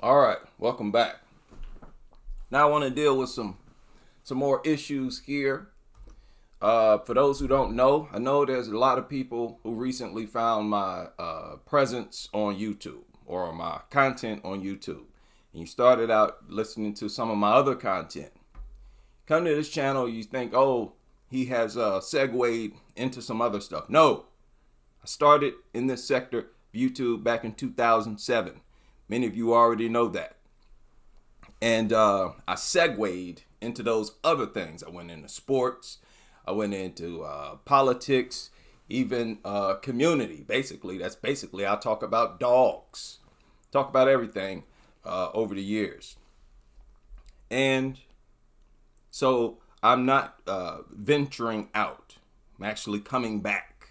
All right, welcome back. Now I want to deal with some more issues here. For those who don't know, I know there's a lot of people who recently found my presence on YouTube or my content on YouTube. And you started out listening to some of my other content. Come to this channel, you think, oh, he has segued into some other stuff. No, I started in this sector of YouTube back in 2007. Many of you already know that. And I segued into those other things. I went into sports. I went into politics, even community. Basically, I talk about dogs. Talk about everything over the years. And so I'm not venturing out. I'm actually coming back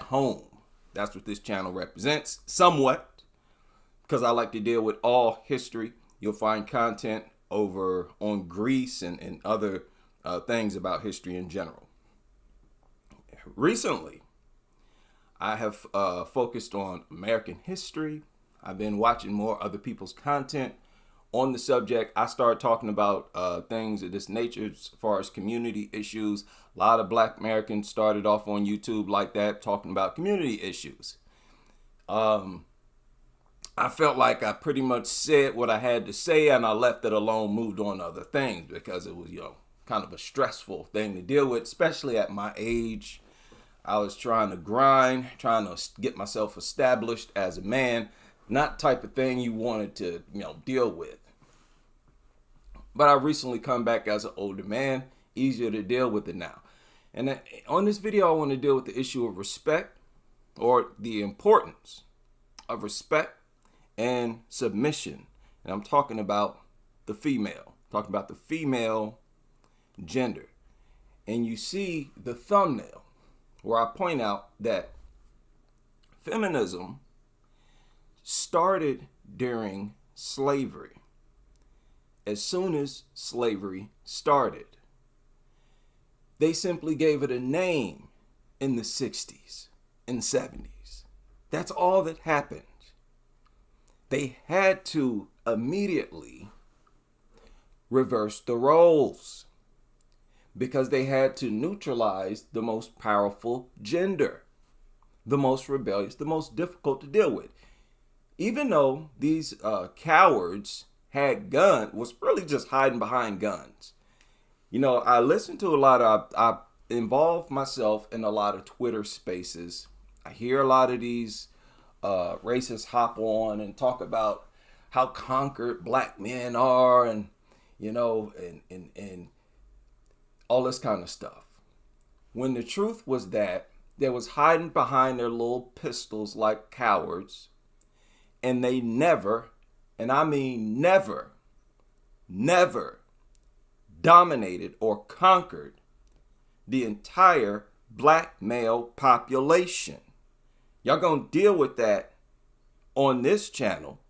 home. That's what this channel represents, somewhat, because I like to deal with all history. You'll find content over on Greece and other things about history in general. Recently, I have focused on American history. I've been watching more other people's content on the subject. I started talking about things of this nature as far as community issues. A lot of Black Americans started off on YouTube like that, talking about community issues. I felt like I pretty much said what I had to say, and I left it alone, moved on to other things, because it was, kind of a stressful thing to deal with, especially at my age. I was trying to grind, trying to get myself established as a man, not type of thing you wanted to, deal with. But I recently come back as an older man, easier to deal with it now. And on this video, I want to deal with the issue of respect, or the importance of respect and submission. And I'm talking about the female, gender. And you see the thumbnail where I point out that feminism started during slavery. As soon as slavery started, they simply gave it a name in the 60s and 70s. That's all that happened. They had to immediately reverse the roles because they had to neutralize the most powerful gender, the most rebellious, the most difficult to deal with. Even though these cowards had guns, was really just hiding behind guns. I listen to I involve myself in a lot of Twitter spaces. I hear a lot of these racists hop on and talk about how conquered Black men are, and and all this kind of stuff. When the truth was that they was hiding behind their little pistols like cowards, and they never, and I mean never dominated or conquered the entire Black male population. Y'all gonna deal with that on this channel.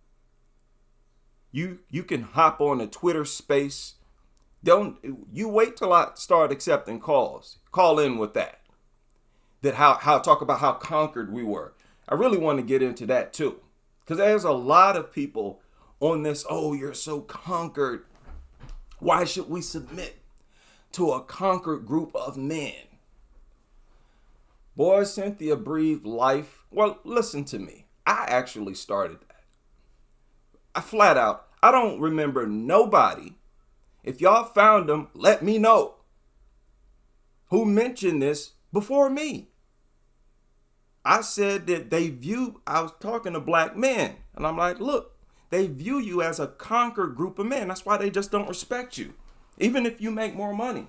You can hop on a Twitter space. You wait till I start accepting calls. Call in with that. How talk about how conquered we were. I really want to get into that too. Because there's a lot of people on this, oh, you're so conquered. Why should we submit to a conquered group of men? Boy, Cynthia breathed life. Well, listen to me. I actually started that. I don't remember nobody. If y'all found them, let me know. Who mentioned this before me? I said that I was talking to Black men. And I'm like, look, they view you as a conquered group of men. That's why they just don't respect you. Even if you make more money.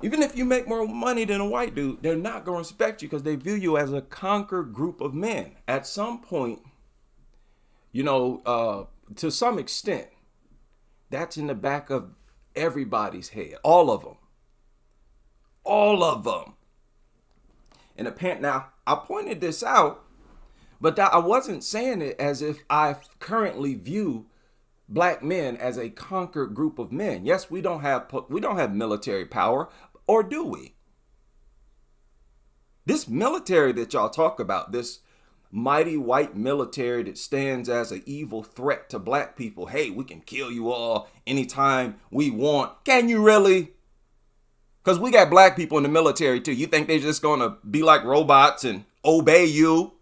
Even if you make more money than a white dude, they're not going to respect you because they view you as a conquered group of men. At some point, to some extent, that's in the back of everybody's head. All of them. All of them. And now, I pointed this out, but I wasn't saying it as if I currently view Black men as a conquered group of men. Yes, we don't have military power, or do we? This military that y'all talk about, this mighty white military that stands as an evil threat to black people. Hey, we can kill you all anytime we want. Can you really? Because we got black people in the military too. You think they're just going to be like robots and obey you?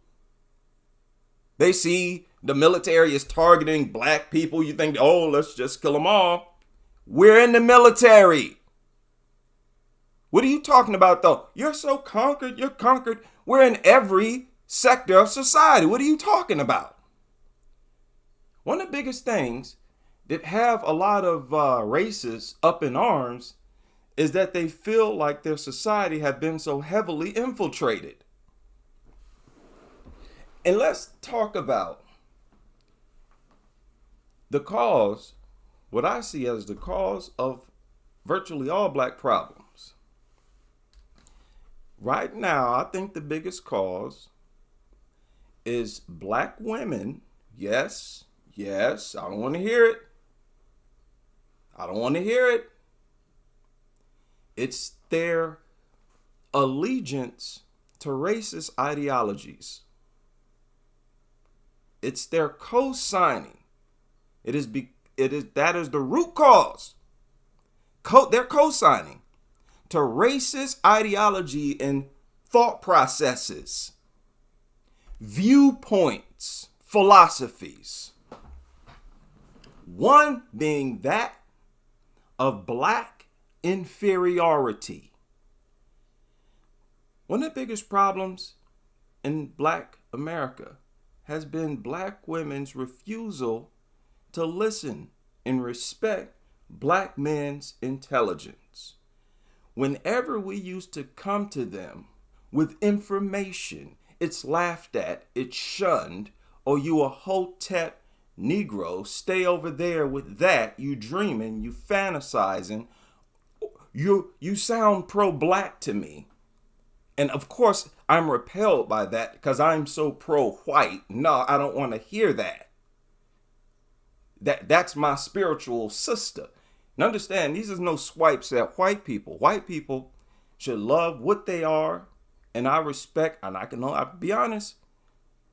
They see the military is targeting black people. You think, oh, let's just kill them all. We're in the military. What are you talking about, though? You're so conquered. You're conquered. We're in every sector of society. What are you talking about? One of the biggest things that have a lot of racists up in arms is that they feel like their society have been so heavily infiltrated. And let's talk about the cause, what I see as the cause of virtually all black problems. Right now, I think the biggest cause is black women. Yes, I don't want to hear it. It's their allegiance to racist ideologies. It's their co-signing. That is the root cause. They're co-signing to racist ideology and thought processes, viewpoints, philosophies. One being that of black inferiority. One of the biggest problems in black America has been black women's refusal to listen and respect black men's intelligence. Whenever we used to come to them with information, it's laughed at, it's shunned, or you a hotep Negro, stay over there with that, you dreaming, you fantasizing, you sound pro-black to me. And of course, I'm repelled by that because I'm so pro-white. No, I don't want to hear that. That's my spiritual sister. And understand, these is no swipes at white people. White people should love what they are, and I respect, and I'll be honest,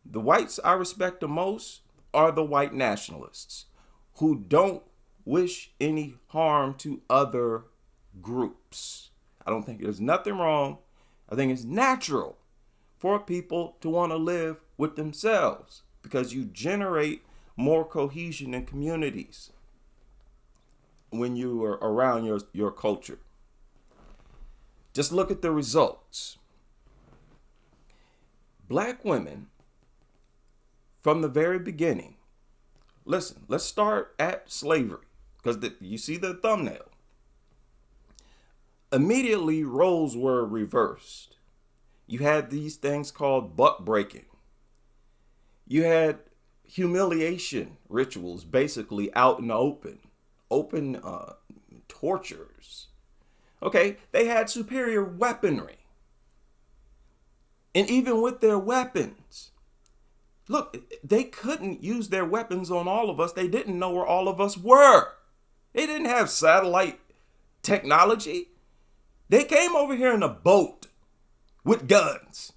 the whites I respect the most are the white nationalists who don't wish any harm to other groups. I don't think there's nothing wrong. I think it's natural for people to want to live with themselves because you generate more cohesion in communities when you are around your culture. Just look at the results. Black women, from the very beginning, listen, let's start at slavery because you see the thumbnail. Immediately, roles were reversed. You had these things called buck breaking. You had humiliation rituals, basically out in the open tortures. Okay, they had superior weaponry. And even with their weapons, look, they couldn't use their weapons on all of us. They didn't know where all of us were. They didn't have satellite technology. They came over here in a boat with guns.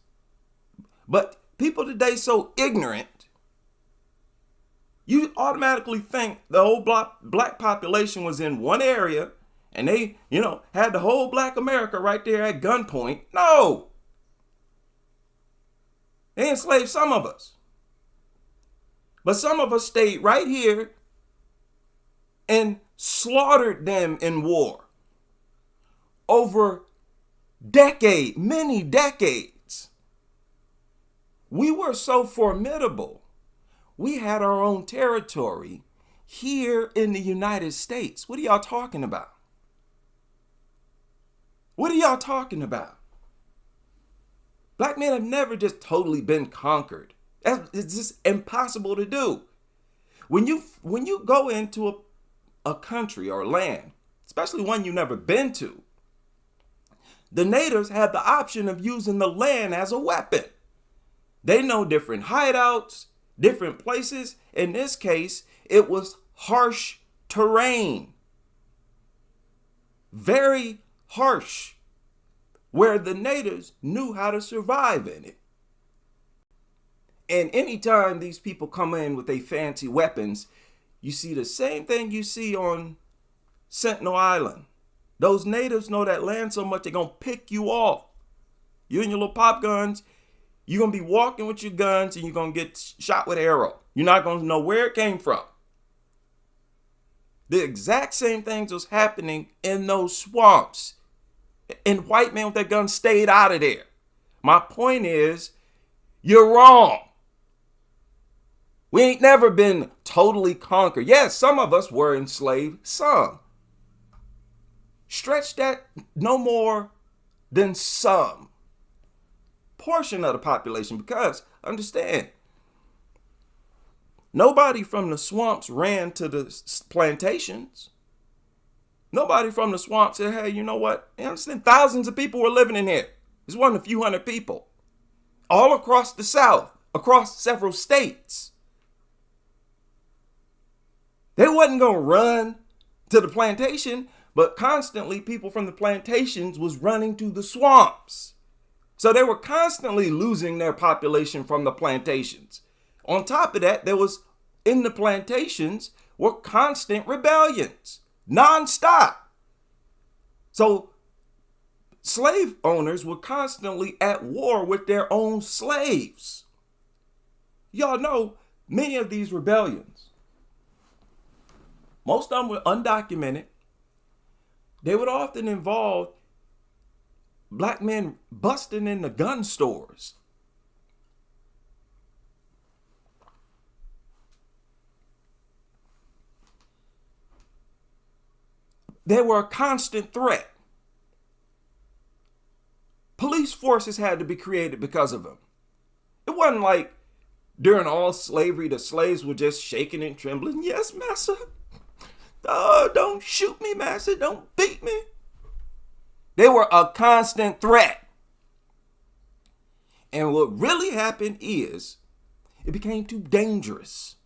But people today so ignorant, you automatically think the whole black population was in one area and they, had the whole black America right there at gunpoint. No. They enslaved some of us. But some of us stayed right here and slaughtered them in war. Over many decades. We were so formidable. We had our own territory here in the United States. What are y'all talking about? What are y'all talking about? Black men have never just totally been conquered. It's just impossible to do. When you go into a country or land, especially one you've never been to, the natives have the option of using the land as a weapon. They know different hideouts, different places. In this case, it was harsh terrain. Very harsh, where the natives knew how to survive in it. And anytime these people come in with their fancy weapons, you see the same thing you see on Sentinel Island. Those natives know that land so much they're going to pick you off. You and your little pop guns, you're going to be walking with your guns and you're going to get shot with an arrow. You're not going to know where it came from. The exact same things was happening in those swamps. And white men with their guns stayed out of there. My point is, you're wrong. We ain't never been totally conquered. Yes, some of us were enslaved, some. Stretch that no more than some portion of the population, because understand, nobody from the swamps ran to the plantations. Nobody from the swamp said, hey, you know what? You understand? Thousands of people were living in here. This wasn't a few hundred people. All across the South, across several states. They wasn't going to run to the plantation, but constantly people from the plantations was running to the swamps. So they were constantly losing their population from the plantations. On top of that, there was, in the plantations, were constant rebellions, nonstop. So slave owners were constantly at war with their own slaves. Y'all know many of these rebellions, most of them were undocumented. They would often involve black men busting in the gun stores. They were a constant threat. Police forces had to be created because of them. It wasn't like during all slavery, the slaves were just shaking and trembling. Yes, massa. Oh, don't shoot me, massa. Don't beat me. They were a constant threat. And what really happened is it became too dangerous.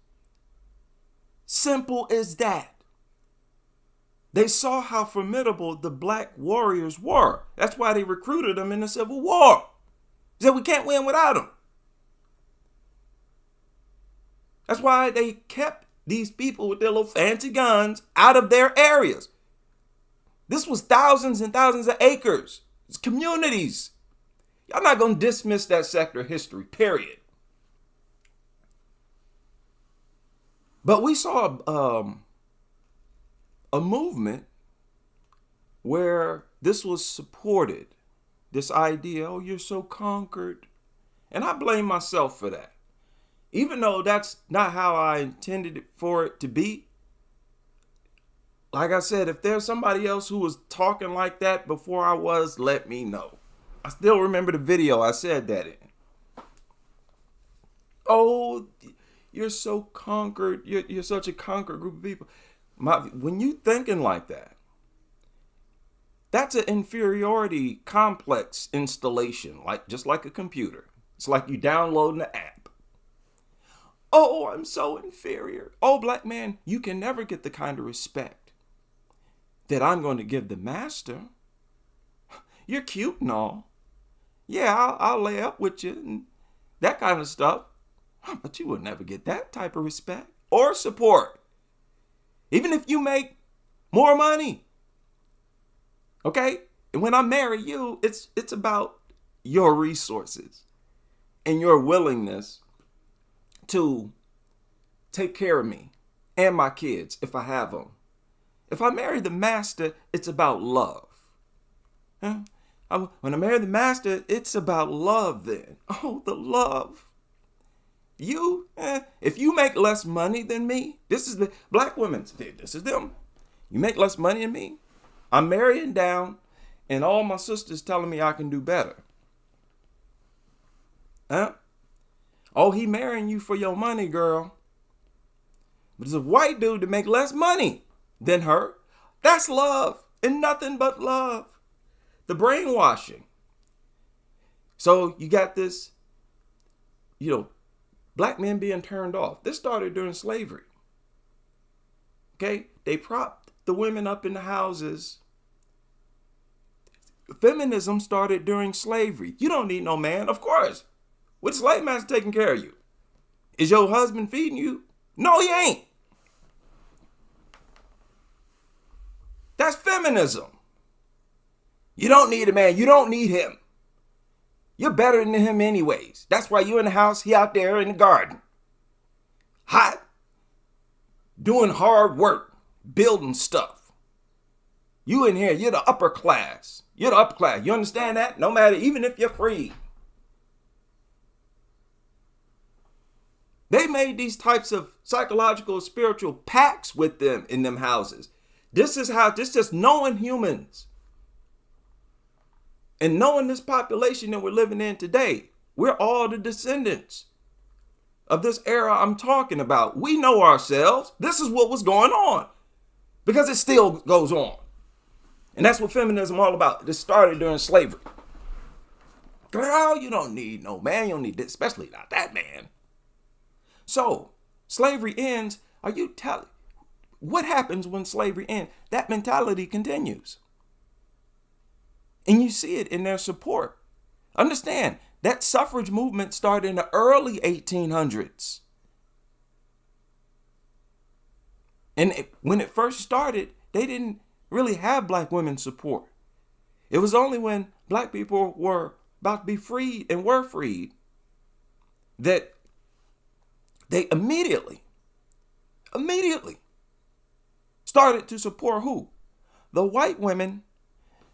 Simple as that. They saw how formidable the black warriors were. That's why they recruited them in the Civil War. They said, we can't win without them. That's why they kept these people with their little fancy guns out of their areas. This was thousands and thousands of acres. It's communities. Y'all not going to dismiss that sector of history, period. But we saw a movement where this was supported. This idea, oh, you're so conquered. And I blame myself for that. Even though that's not how I intended for it to be. Like I said, if there's somebody else who was talking like that before I was, let me know. I still remember the video I said that in. Oh, you're so conquered. You're such a conquered group of people. When you thinking like that, that's an inferiority complex installation, just like a computer. It's like you downloading the app. Oh, I'm so inferior. Oh, black man, you can never get the kind of respect that I'm going to give the master. You're cute and all. Yeah, I'll lay up with you and that kind of stuff. But you will never get that type of respect or support. Even if you make more money. Okay? And when I marry you, it's about your resources and your willingness to take care of me and my kids if I have them. If I marry the master, it's about love. Huh? When I marry the master, it's about love then. Oh, the love. If you make less money than me, this is the black women, this is them. You make less money than me, I'm marrying down, and all my sisters telling me I can do better. Huh? Oh, he marrying you for your money, girl. But it's a white dude to make less money than her. That's love and nothing but love. The brainwashing. So you got this, black men being turned off. This started during slavery. Okay? They propped the women up in the houses. Feminism started during slavery. You don't need no man, of course. With slave master taking care of you. Is your husband feeding you? No, he ain't. That's feminism. You don't need a man. You don't need him. You're better than him anyways. That's why you're in the house. He out there in the garden. Hot. Doing hard work. Building stuff. You in here. You're the upper class. You're the upper class. You understand that? No matter, even if you're free. They made these types of psychological, spiritual pacts with them in them houses. This is just knowing humans. And knowing this population that we're living in today, we're all the descendants of this era I'm talking about. We know ourselves. This is what was going on because it still goes on. And that's what feminism all about. This started during slavery. Girl, you don't need no man. You don't need this, especially not that man. So slavery ends. Are you telling? What happens when slavery ends? That mentality continues. And you see it in their support. Understand, that suffrage movement started in the early 1800s. And when it first started, they didn't really have black women's support. It was only when black people were about to be freed and were freed that they immediately started to support who? The white women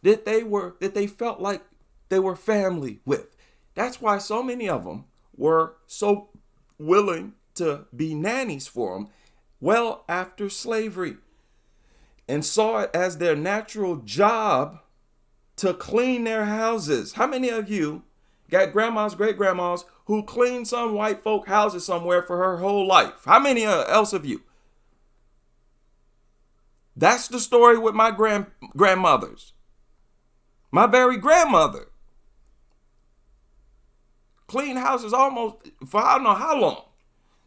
that they felt like they were family with. That's why so many of them were so willing to be nannies for them well after slavery and saw it as their natural job to clean their houses. How many of you got grandmas, great grandmas who cleaned some white folk houses somewhere for her whole life? How many else of you? That's the story with my grandmothers. My very grandmother cleaned houses almost for I don't know how long.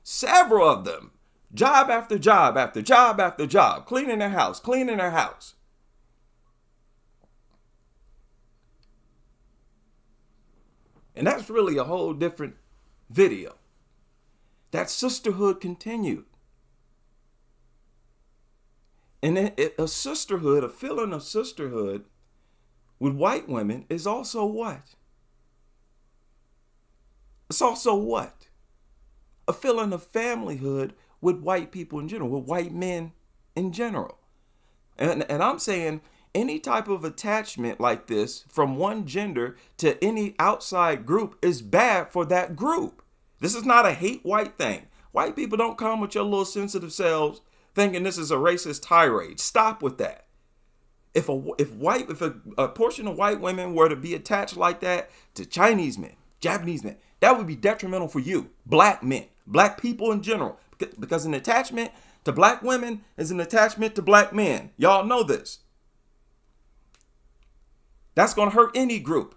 Several of them. Job after job after job after job. Cleaning their house. And that's really a whole different video. That sisterhood continued. And a sisterhood, a feeling of sisterhood with white women is also what? It's also what? A feeling of familyhood with white people in general, with white men in general. And I'm saying any type of attachment like this from one gender to any outside group is bad for that group. This is not a hate white thing. White people don't come with your little sensitive selves thinking this is a racist tirade. Stop with that. If a portion of white women were to be attached like that to Chinese men, Japanese men, that would be detrimental for you, black men, black people in general, because an attachment to black women is an attachment to black men. Y'all know this. That's going to hurt any group.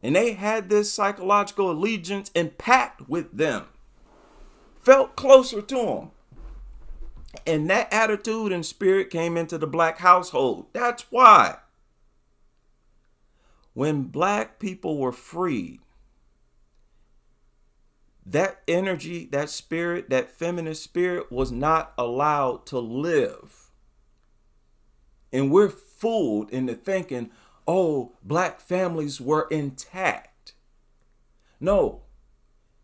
And they had this psychological allegiance and pact with them, felt closer to them. And that attitude and spirit came into the black household. That's why when black people were freed, that energy, that spirit, that feminist spirit was not allowed to live. And we're fooled into thinking, oh, black families were intact. No,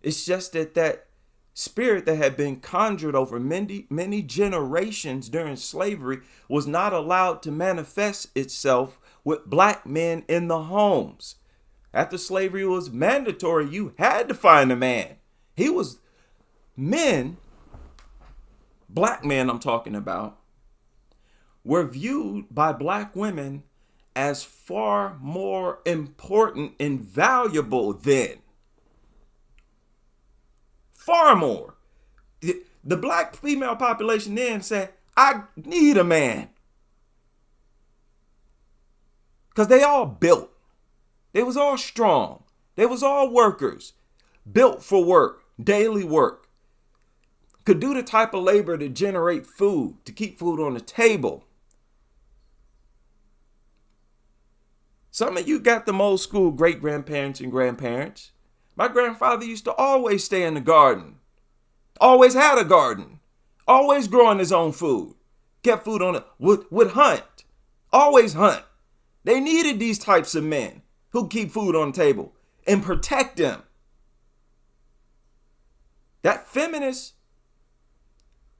it's just that spirit that had been conjured over many generations during slavery was not allowed to manifest itself with black men in the homes. After slavery was mandatory, you had to find a man. Black men I'm talking about, were viewed by black women as far more important and valuable then. Far more. The black female population then said, I need a man. Because they all built. They was all strong. They was all workers. Built for work, daily work. Could do the type of labor to generate food, to keep food on the table. Some of you got them old school great grandparents and grandparents. My grandfather used to always stay in the garden, always had a garden, always growing his own food, kept food on it, would hunt, always hunt. They needed these types of men who keep food on the table and protect them. That feminist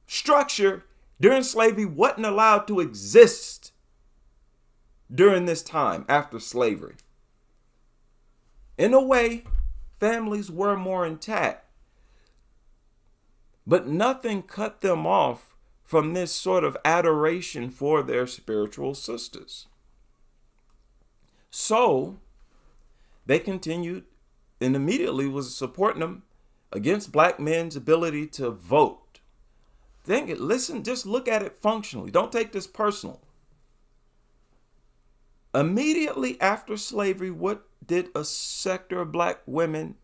structure during slavery wasn't allowed to exist during this time after slavery. In a way, families were more intact, but nothing cut them off from this sort of adoration for their spiritual sisters. So they continued and immediately was supporting them against black men's ability to vote. Listen, just look at it functionally. Don't take this personal. Immediately after slavery, what did a sector of black women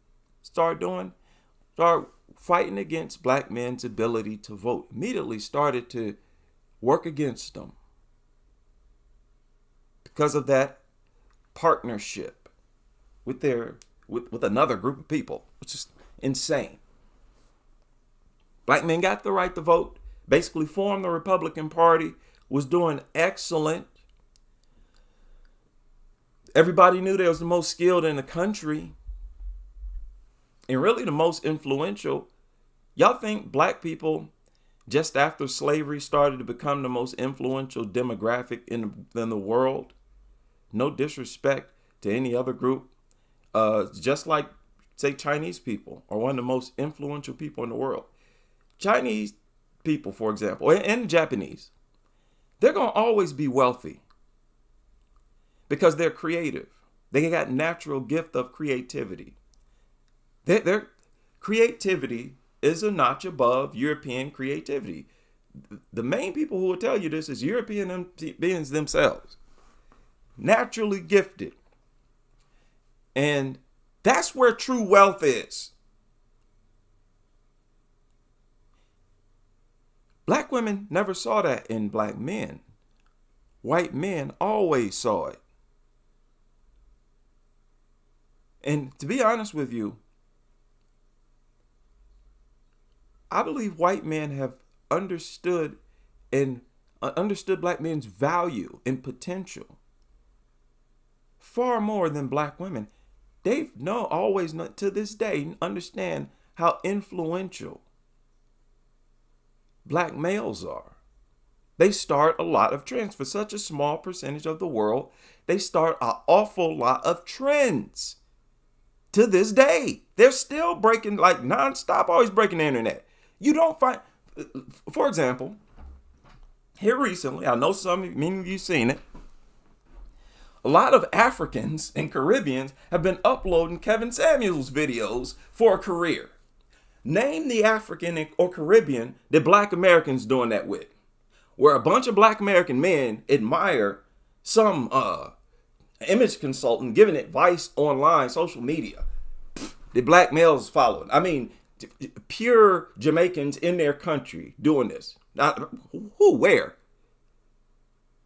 start doing? Start fighting against black men's ability to vote. Immediately started to work against them because of that partnership with another group of people, which is insane. Black men got the right to vote, basically formed the Republican Party, was doing excellent. Everybody knew they was the most skilled in the country and really the most influential. Y'all think black people just after slavery started to become the most influential demographic in the world? No disrespect to any other group. Just like, say, Chinese people are one of the most influential people in the world. Chinese people, for example, and the Japanese, they're going to always be wealthy because they're creative. They got natural gift of creativity. Their creativity is a notch above European creativity. The main people who will tell you this is European beings themselves. Naturally gifted. And that's where true wealth is. Black women never saw that in black men. White men always saw it. And to be honest with you, I believe white men have understood black men's value and potential far more than black women. They've always to this day understand how influential black males are. They start a lot of trends. For such a small percentage of the world, they start an awful lot of trends. To this day, they're still breaking, like nonstop, always breaking the internet. You don't find, for example, here recently, I know many of you seen it. A lot of Africans and Caribbeans have been uploading Kevin Samuels videos for a career. Name the African or Caribbean that black Americans doing that with. Where a bunch of black American men admire some image consultant giving advice online, social media. The black males following. I mean, pure Jamaicans in their country doing this. Not who, where?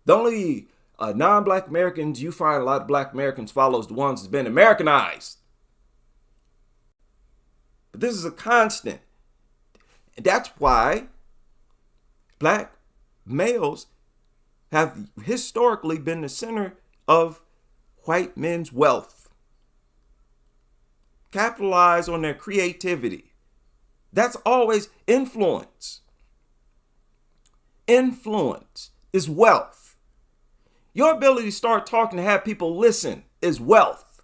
The only non-black Americans you find a lot of black Americans follows the ones that's been Americanized. But this is a constant. And that's why black males have historically been the center of white men's wealth. Capitalize on their creativity. That's always influence. Influence is wealth. Your ability to start talking to have people listen is wealth.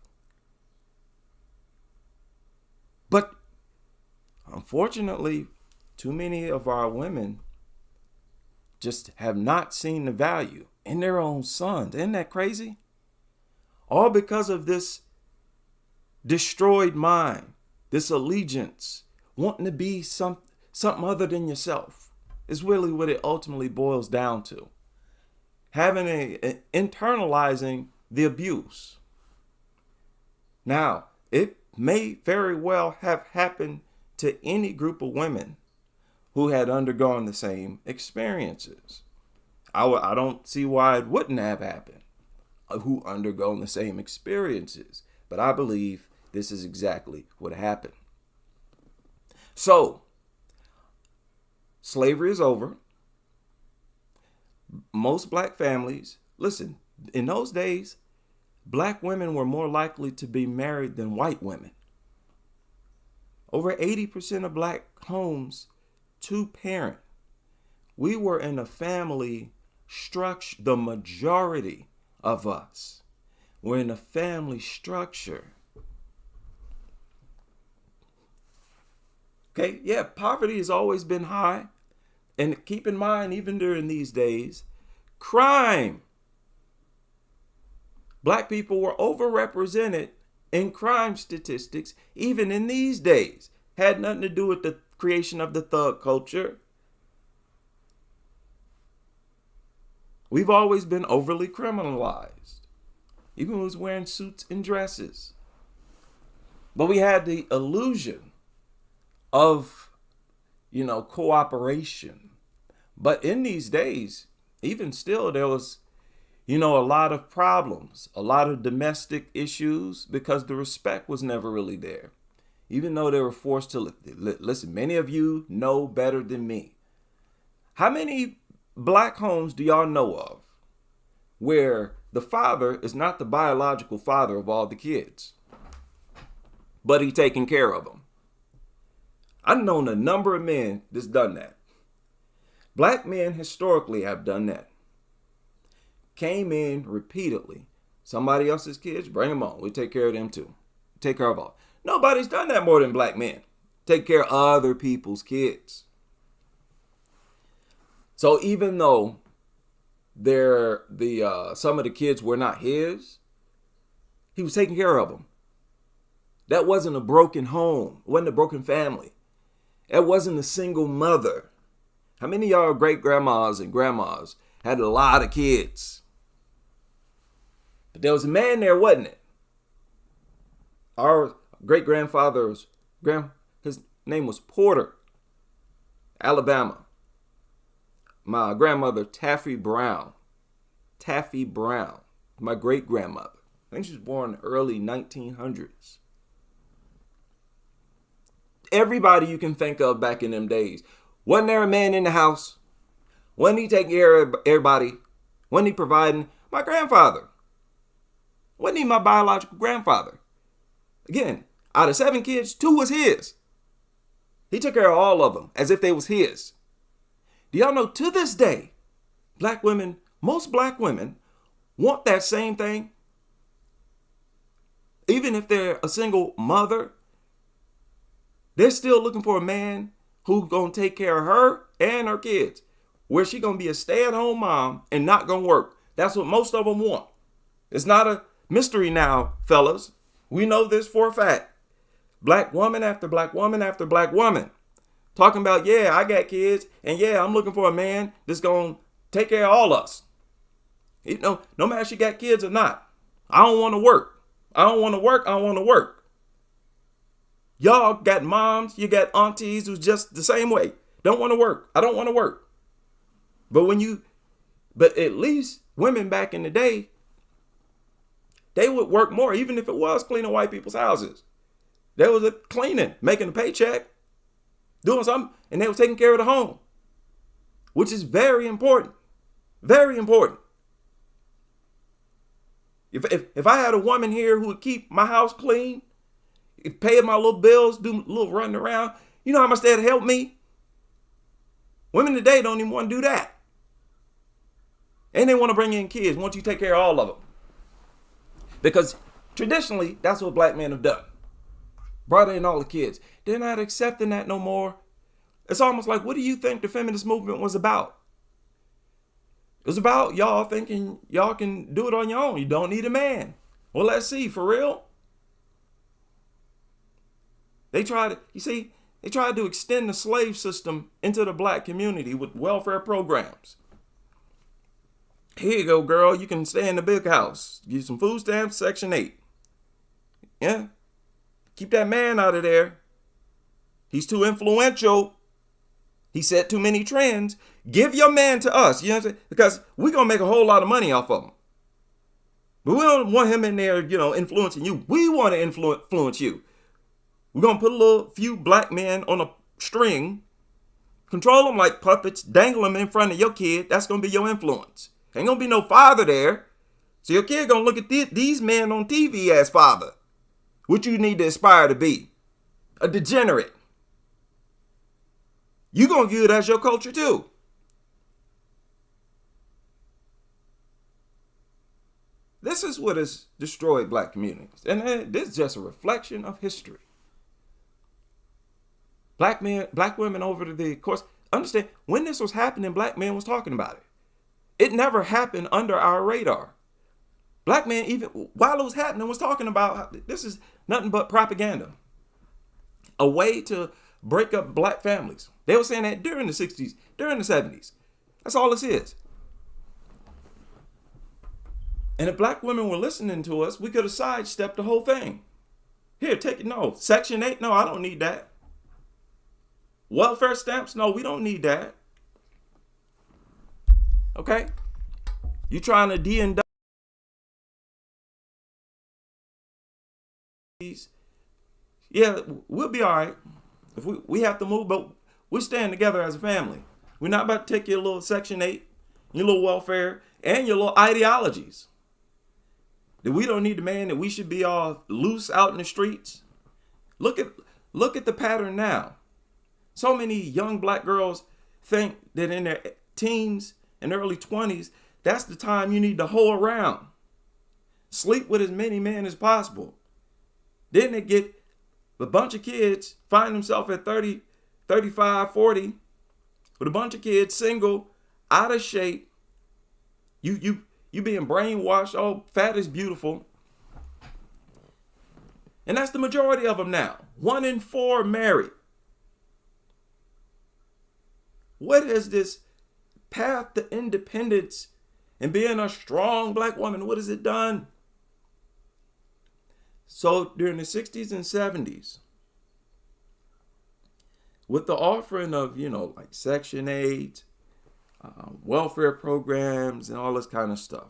But unfortunately, too many of our women just have not seen the value in their own sons. Isn't that crazy? All because of this destroyed mind, this allegiance, wanting to be something other than yourself is really what it ultimately boils down to. Internalizing the abuse. Now, it may very well have happened to any group of women who had undergone the same experiences. I don't see why it wouldn't have happened, who undergone the same experiences. But I believe this is exactly what happened. So, slavery is over. Most black families, listen, in those days, black women were more likely to be married than white women. Over 80% of black homes, two-parent. We were in a family structure. The majority of us were in a family structure. Okay, yeah, poverty has always been high. And keep in mind, even during these days, crime. Black people were overrepresented in crime statistics, even in these days. Had nothing to do with the creation of the thug culture. We've always been overly criminalized, even when we was wearing suits and dresses. But we had the illusion of, cooperation. But in these days, even still, there was, a lot of problems, a lot of domestic issues because the respect was never really there. Even though they were forced to listen, many of you know better than me. How many black homes do y'all know of where the father is not the biological father of all the kids, but he taking care of them? I've known a number of men that's done that. Black men historically have done that. Came in repeatedly. Somebody else's kids, bring them on. We take care of them too. Take care of all. Nobody's done that more than black men. Take care of other people's kids. So even though some of the kids were not his, he was taking care of them. That wasn't a broken home. It wasn't a broken family. It wasn't a single mother. How many of y'all great grandmas and grandmas had a lot of kids? But there was a man there, wasn't it? Our great grandfather's his name was Porter, Alabama. My grandmother, Taffy Brown, my great grandmother. I think she was born early 1900s. Everybody you can think of back in them days. Wasn't there a man in the house? Wasn't he taking care of everybody? Wasn't he providing? My grandfather. Wasn't he my biological grandfather? Again, out of 7 kids, 2 was his. He took care of all of them as if they was his. Do y'all know to this day, black women, most black women want that same thing? Even if they're a single mother, they're still looking for a man who's going to take care of her and her kids. Where she going to be a stay-at-home mom and not going to work. That's what most of them want. It's not a mystery now, fellas. We know this for a fact. Black woman after black woman after black woman. Talking about, yeah, I got kids. And yeah, I'm looking for a man that's going to take care of all us. No matter if she got kids or not. I don't want to work. I don't want to work. I don't want to work. Y'all got moms, you got aunties who's just the same way. Don't want to work. I don't want to work. But at least women back in the day, they would work more, even if it was cleaning white people's houses. They was cleaning, making a paycheck, doing something, and they were taking care of the home, which is very important. Very important. If I had a woman here who would keep my house clean, pay my little bills, do a little running around, you know how much that'd help me? Women today don't even want to do that. And they want to bring in kids, want you to take care of all of them. Because traditionally, that's what black men have done. Brought in all the kids. They're not accepting that no more. It's almost like, what do you think the feminist movement was about? It was about y'all thinking y'all can do it on your own. You don't need a man. Well, let's see, for real? They tried to extend the slave system into the black community with welfare programs. Here you go, girl. You can stay in the big house. Get some food stamps, Section 8. Yeah. Keep that man out of there. He's too influential. He set too many trends. Give your man to us. You know what I'm saying? Because we're going to make a whole lot of money off of him. But we don't want him in there, influencing you. We want to influence you. We're going to put a few black men on a string, control them like puppets, dangle them in front of your kid. That's going to be your influence. Ain't going to be no father there. So your kid going to look at these men on TV as father. What you need to aspire to be. A degenerate. You're going to view it as your culture too. This is what has destroyed black communities. And this is just a reflection of history. Black women over the course. Understand, when this was happening, black men was talking about it. It never happened under our radar. Black men, even while it was happening, was talking about this is nothing but propaganda. A way to break up black families. They were saying that during the 60s, during the 70s. That's all this is. And if black women were listening to us, we could have sidestepped the whole thing. Here, take it. No. Section 8, no, I don't need that. Welfare stamps, no, we don't need that. Okay? You trying to de-induct these? Yeah, we'll be all right. If we have to move, but we're staying together as a family. We're not about to take your little Section 8, your little welfare, and your little ideologies. That we don't need the man, that we should be all loose out in the streets. Look at the pattern now. So many young black girls think that in their teens and early 20s, that's the time you need to hoe around. Sleep with as many men as possible. Then they get a bunch of kids, find themselves at 30, 35, 40, with a bunch of kids, single, out of shape. You being brainwashed, oh, fat is beautiful. And that's the majority of them now. 1 in 4 married. What has this path to independence and being a strong black woman, what has it done? So during the 60s and 70s, with the offering of, like Section 8, welfare programs and all this kind of stuff,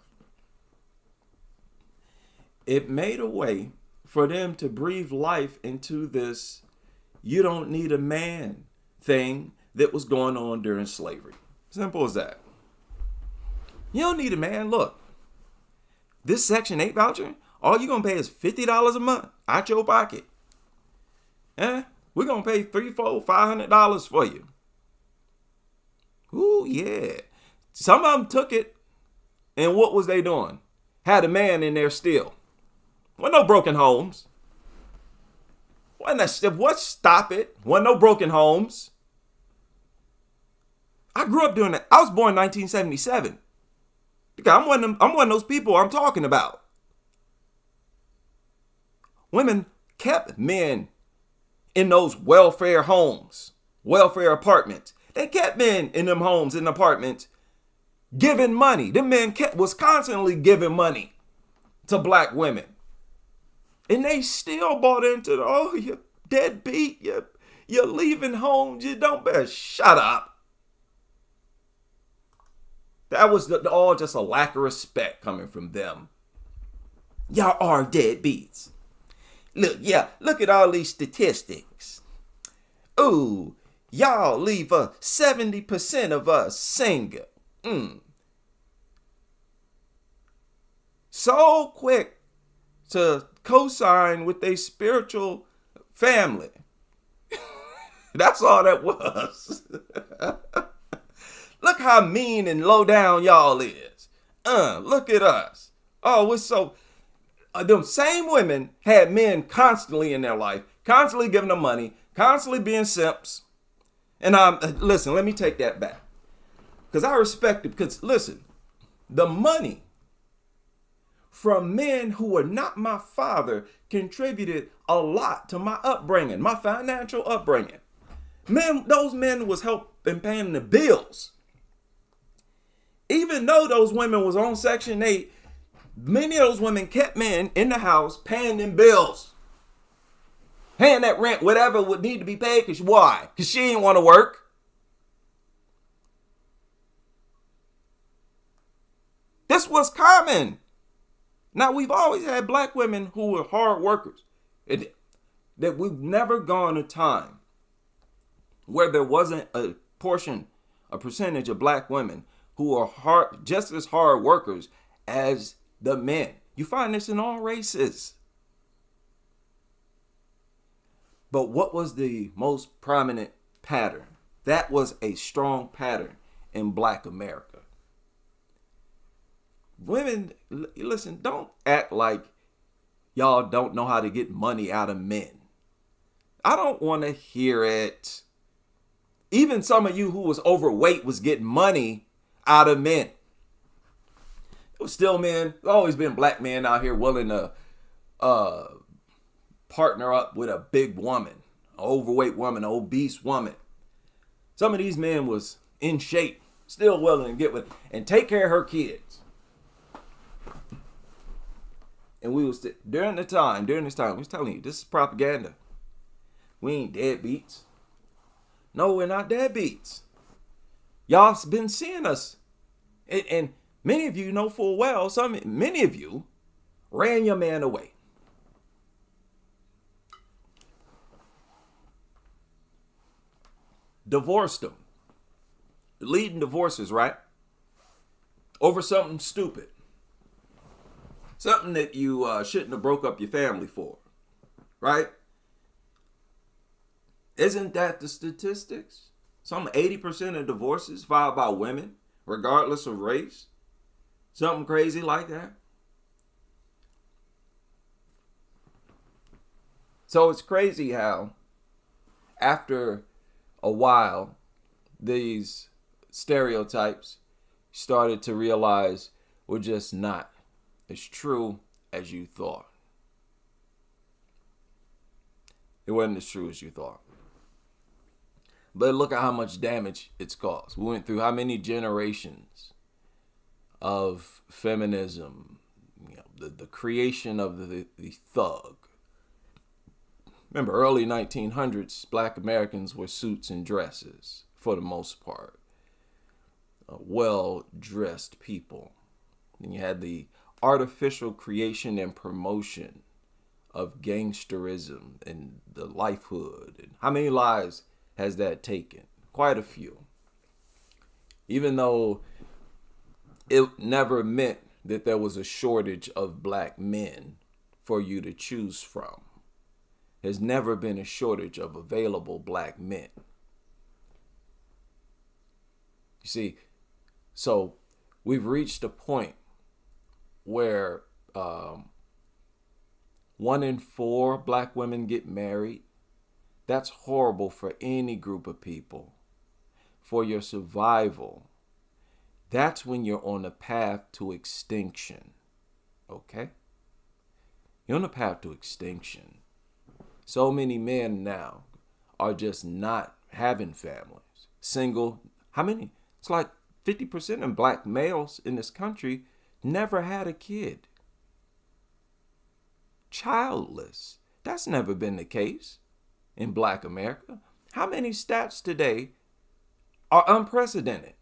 it made a way for them to breathe life into this you don't need a man thing that was going on during slavery. Simple as that. You don't need a man. Look, this Section 8 voucher, all you're going to pay is $50 a month out your pocket. We're going to pay $300, $400, $500 for you. Ooh, yeah. Some of them took it, and what was they doing? Had a man in there still. Wasn't no broken homes. What? Stop it. Wasn't no broken homes. I grew up doing that. I was born in 1977. I'm one of those people I'm talking about. Women kept men in those welfare homes, welfare apartments. They kept men in them homes and apartments giving money. Them men was constantly giving money to black women. And they still bought into you're deadbeat. You're leaving homes. You don't better shut up. That was all just a lack of respect coming from them. Y'all are deadbeats. Look at all these statistics. Ooh, y'all leave 70% of us single. So quick to co-sign with a spiritual family. That's all that was. Look how mean and low down y'all is. Look at us. Oh, we're so... them same women had men constantly in their life, constantly giving them money, constantly being simps. And listen, let me take that back. Because I respect it. Because listen, the money from men who were not my father contributed a lot to my upbringing, my financial upbringing. Those men was helping paying the bills. Even though those women was on Section 8, many of those women kept men in the house paying them bills. Paying that rent, whatever would need to be paid. Because why? Because she didn't want to work. This was common. Now, we've always had black women who were hard workers. That we've never gone a time where there wasn't a percentage of black women who are just as hard workers as the men. You find this in all races. But what was the most prominent pattern? That was a strong pattern in black America. Women, listen, don't act like y'all don't know how to get money out of men. I don't want to hear it. Even some of you who was overweight was getting money out of men. It was still men. There's always been black men out here willing to partner up with a big woman, an overweight woman, an obese woman. Some of these men was in shape, still willing to get with and take care of her kids. And we was during this time, we was telling you, this is propaganda. We ain't deadbeats. No, we're not deadbeats. Y'all been seeing us. And many of you know full well, many of you ran your man away. Divorced him. Leading divorces, right? Over something stupid. Something that you shouldn't have broke up your family for. Right? Isn't that the statistics? Some 80% of divorces filed by women, regardless of race. Something crazy like that. So it's crazy how after a while, these stereotypes started to realize were just not as true as you thought. It wasn't as true as you thought. But look at how much damage it's caused. We went through how many generations of feminism, the creation of the thug. Remember, early 1900s, black Americans were suits and dresses for the most part. Well-dressed people. And you had the artificial creation and promotion of gangsterism and the lifehood. And how many lives has that taken? Quite a few. Even though it never meant that there was a shortage of black men for you to choose from. There's never been a shortage of available black men. You see, so we've reached a point where 1 in 4 black women get married. That's horrible for any group of people. For your survival, that's when you're on the path to extinction. Okay? You're on the path to extinction. So many men now are just not having families. Single. How many? It's like 50% of black males in this country never had a kid. Childless. That's never been the case in black America. How many stats today are unprecedented?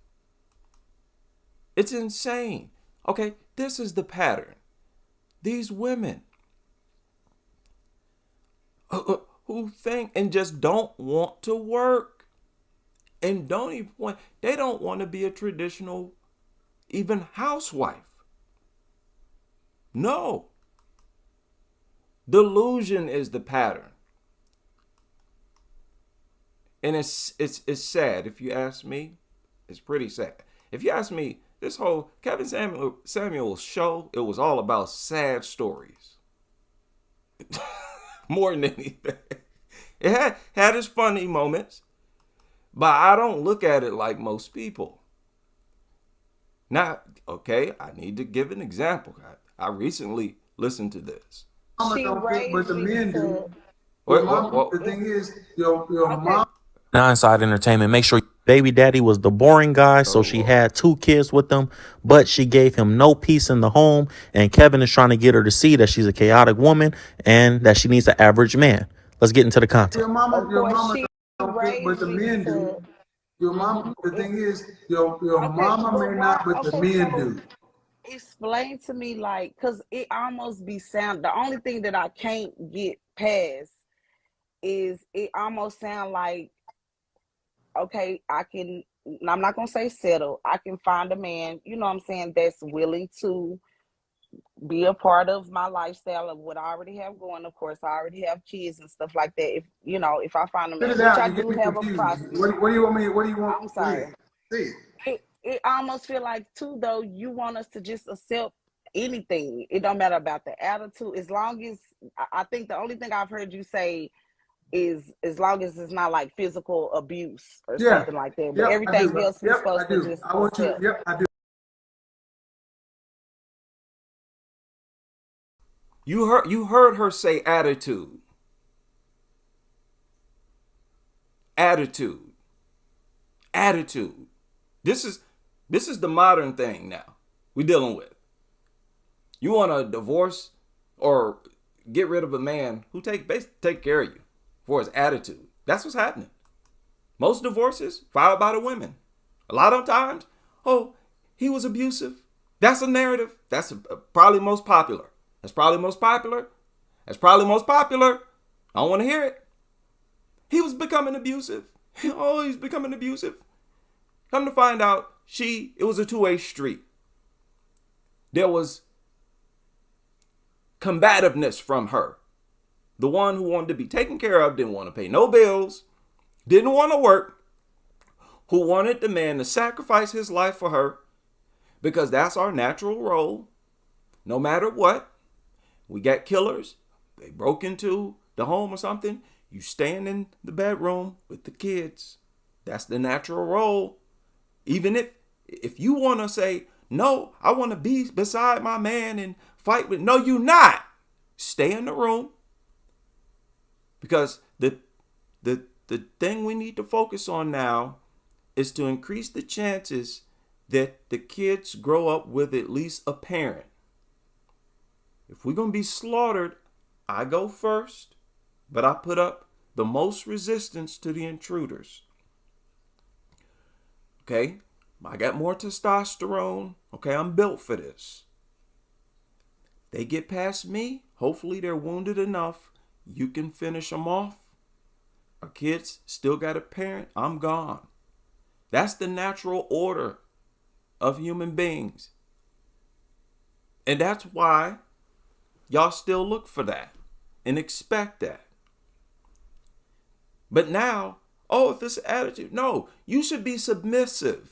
It's insane. Okay, this is the pattern. These women who think and just don't want to work and don't even want, they don't want to be a traditional even housewife. No. Delusion is the pattern. And it's sad. If you ask me, it's pretty sad. If you ask me, this whole Kevin Samuel's show, it was all about sad stories. More than anything. It had its funny moments, but I don't look at it like most people. Now, okay, I need to give an example. I recently listened to this. But the men do. The thing is, your mom. Inside Entertainment, make sure baby daddy was the boring guy, so she had 2 kids with him, but she gave him no peace in the home, and Kevin is trying to get her to see that she's a chaotic woman and that she needs an average man. Let's get into the content. Your mama don't, but the men do. Your mama, the thing is, your mama may not, but the men do. Explain to me, like, because it almost be sound. The only thing that I can't get past is it almost sound like, okay, I'm not gonna say settle. I can find a man, you know what I'm saying, that's willing to be a part of my lifestyle of what I already have going. Of course, I already have kids and stuff like that. If you know, if I find a Spit man, it which out. I You get do me have a confused. process. What do you want me? What do you want? I'm Go ahead. sorry. Say it. It almost feel like too, though, you want us to just accept anything. It don't matter about the attitude. As long as I think the only thing I've heard you say is as long as it's not like physical abuse or Yeah. something like that. But Yep, I everything do. else we're Yep, supposed I to do. just I want you. accept. Yep, I do. You heard her say attitude. Attitude. Attitude. This is the modern thing now we're dealing with. You want to divorce or get rid of a man who take care of you for his attitude. That's what's happening. Most divorces filed by the women. A lot of times, oh, he was abusive. That's a narrative. That's probably most popular. That's probably most popular. That's probably most popular. I don't want to hear it. He was becoming abusive. Oh, he's becoming abusive. Come to find out, it was a two-way street. There was combativeness from her. The one who wanted to be taken care of, didn't want to pay no bills, didn't want to work, who wanted the man to sacrifice his life for her, because that's our natural role. No matter what, we got killers, they broke into the home or something, you stand in the bedroom with the kids. That's the natural role. Even if you want to say, no, I want to be beside my man and fight with, no, you not. Stay in the room. Because the thing we need to focus on now is to increase the chances that the kids grow up with at least a parent. If we're going to be slaughtered, I go first, but I put up the most resistance to the intruders. Okay? I got more testosterone. Okay, I'm built for this. They get past me. Hopefully they're wounded enough. You can finish them off. Our kids still got a parent. I'm gone. That's the natural order of human beings. And that's why y'all still look for that and expect that. But now, oh, if it's attitude, no, you should be submissive.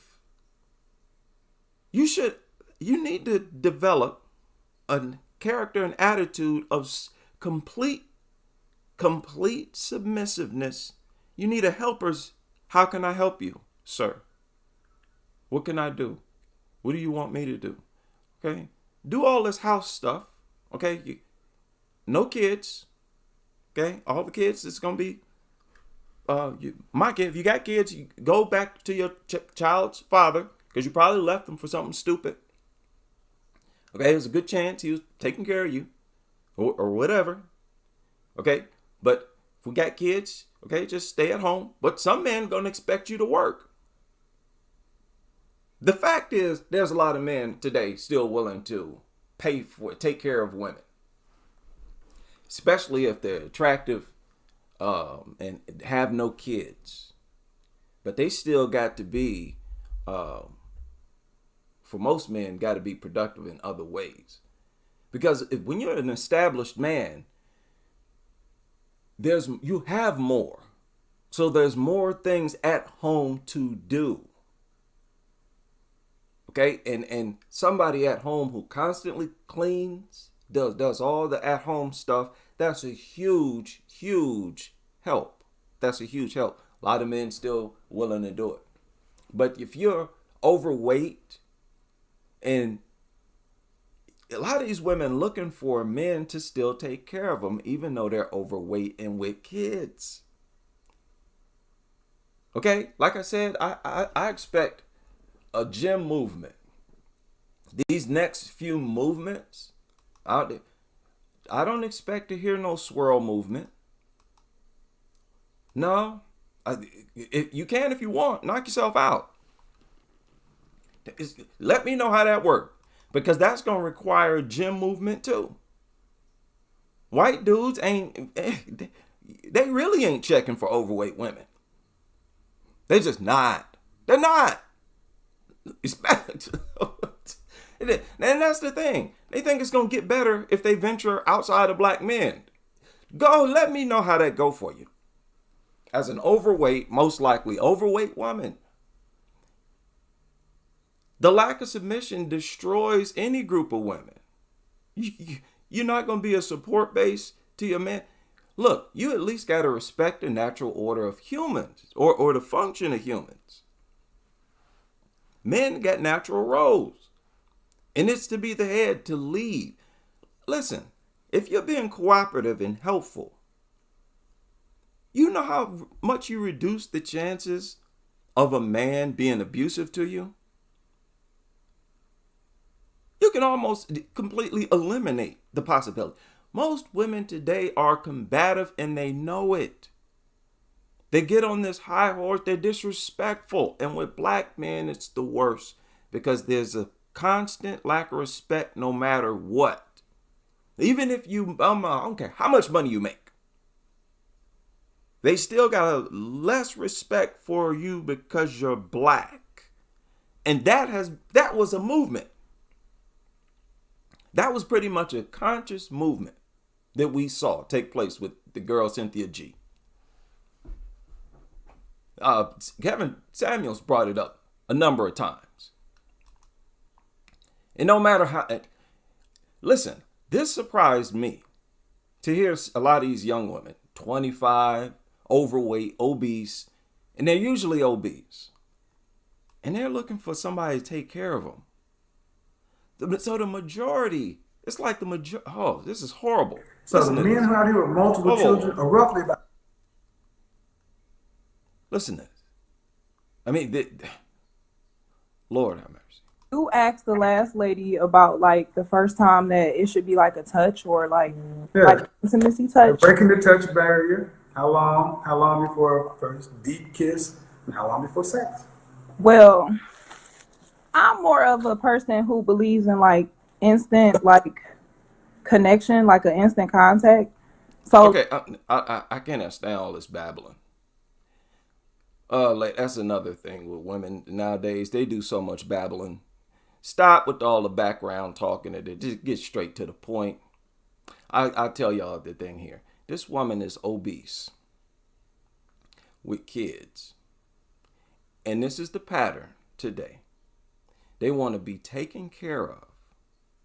You need to develop a character and attitude of complete submissiveness. You need a helper's. How can I help you, sir? What can I do? What do you want me to do? Okay. Do all this house stuff. Okay. No kids. Okay. All the kids, it's going to be my kid. If you got kids, you go back to your child's father, because you probably left them for something stupid. Okay, there's a good chance he was taking care of you or whatever. Okay, but if we got kids, okay, just stay at home. But some men going to expect you to work. The fact is, there's a lot of men today still willing to take care of women, especially if they're attractive and have no kids. But they still got to be, for most men, got to be productive in other ways. Because when you're an established man, you have more. So there's more things at home to do. Okay, and somebody at home who constantly cleans, does all the at-home stuff, that's a huge, huge help. That's a huge help. A lot of men still willing to do it. But if you're overweight, and a lot of these women looking for men to still take care of them, even though they're overweight and with kids. Okay, like I said, I expect a gym movement. These next few movements, I don't expect to hear no swirl movement. No, you can if you want. Knock yourself out. Let me know how that works. because that's going to require gym movement too. White dudes they really ain't checking for overweight women. They just not. They're not. And that's the thing. They think it's going to get better if they venture outside of black men. Go, let me know how that go for you. As an overweight, most likely overweight woman, the lack of submission destroys any group of women. You're not going to be a support base to your man. Look, you at least got to respect the natural order of humans or the function of humans. Men got natural roles, and it's to be the head, to lead. Listen, if you're being cooperative and helpful, you know how much you reduce the chances of a man being abusive to you? You can almost completely eliminate the possibility. Most women today are combative and they know it. They get on this high horse, they're disrespectful. And with black men, it's the worst because there's a constant lack of respect no matter what. Even if I don't care how much money you make. They still got a less respect for you because you're black. And that was a movement. That was pretty much a conscious movement that we saw take place with the girl Cynthia G. Kevin Samuels brought it up a number of times. And no matter how, listen, this surprised me to hear a lot of these young women, 25, overweight, obese, and they're usually obese. And they're looking for somebody to take care of them. So the majority, it's like the majority, oh, this is horrible. So the men who out here with multiple children are roughly about. Listen to this. I mean, Lord have mercy. You asked the last lady about like the first time that it should be like a touch or like intimacy touch. Breaking the touch barrier. How long before first deep kiss, and how long before sex? Well, I'm more of a person who believes in like instant like connection, like an instant contact. So okay, I can't understand all this babbling. Like that's another thing with women nowadays. They do so much babbling. Stop with all the background talking. Just get straight to the point. I'll tell y'all the thing here. This woman is obese with kids. And this is the pattern today. They want to be taken care of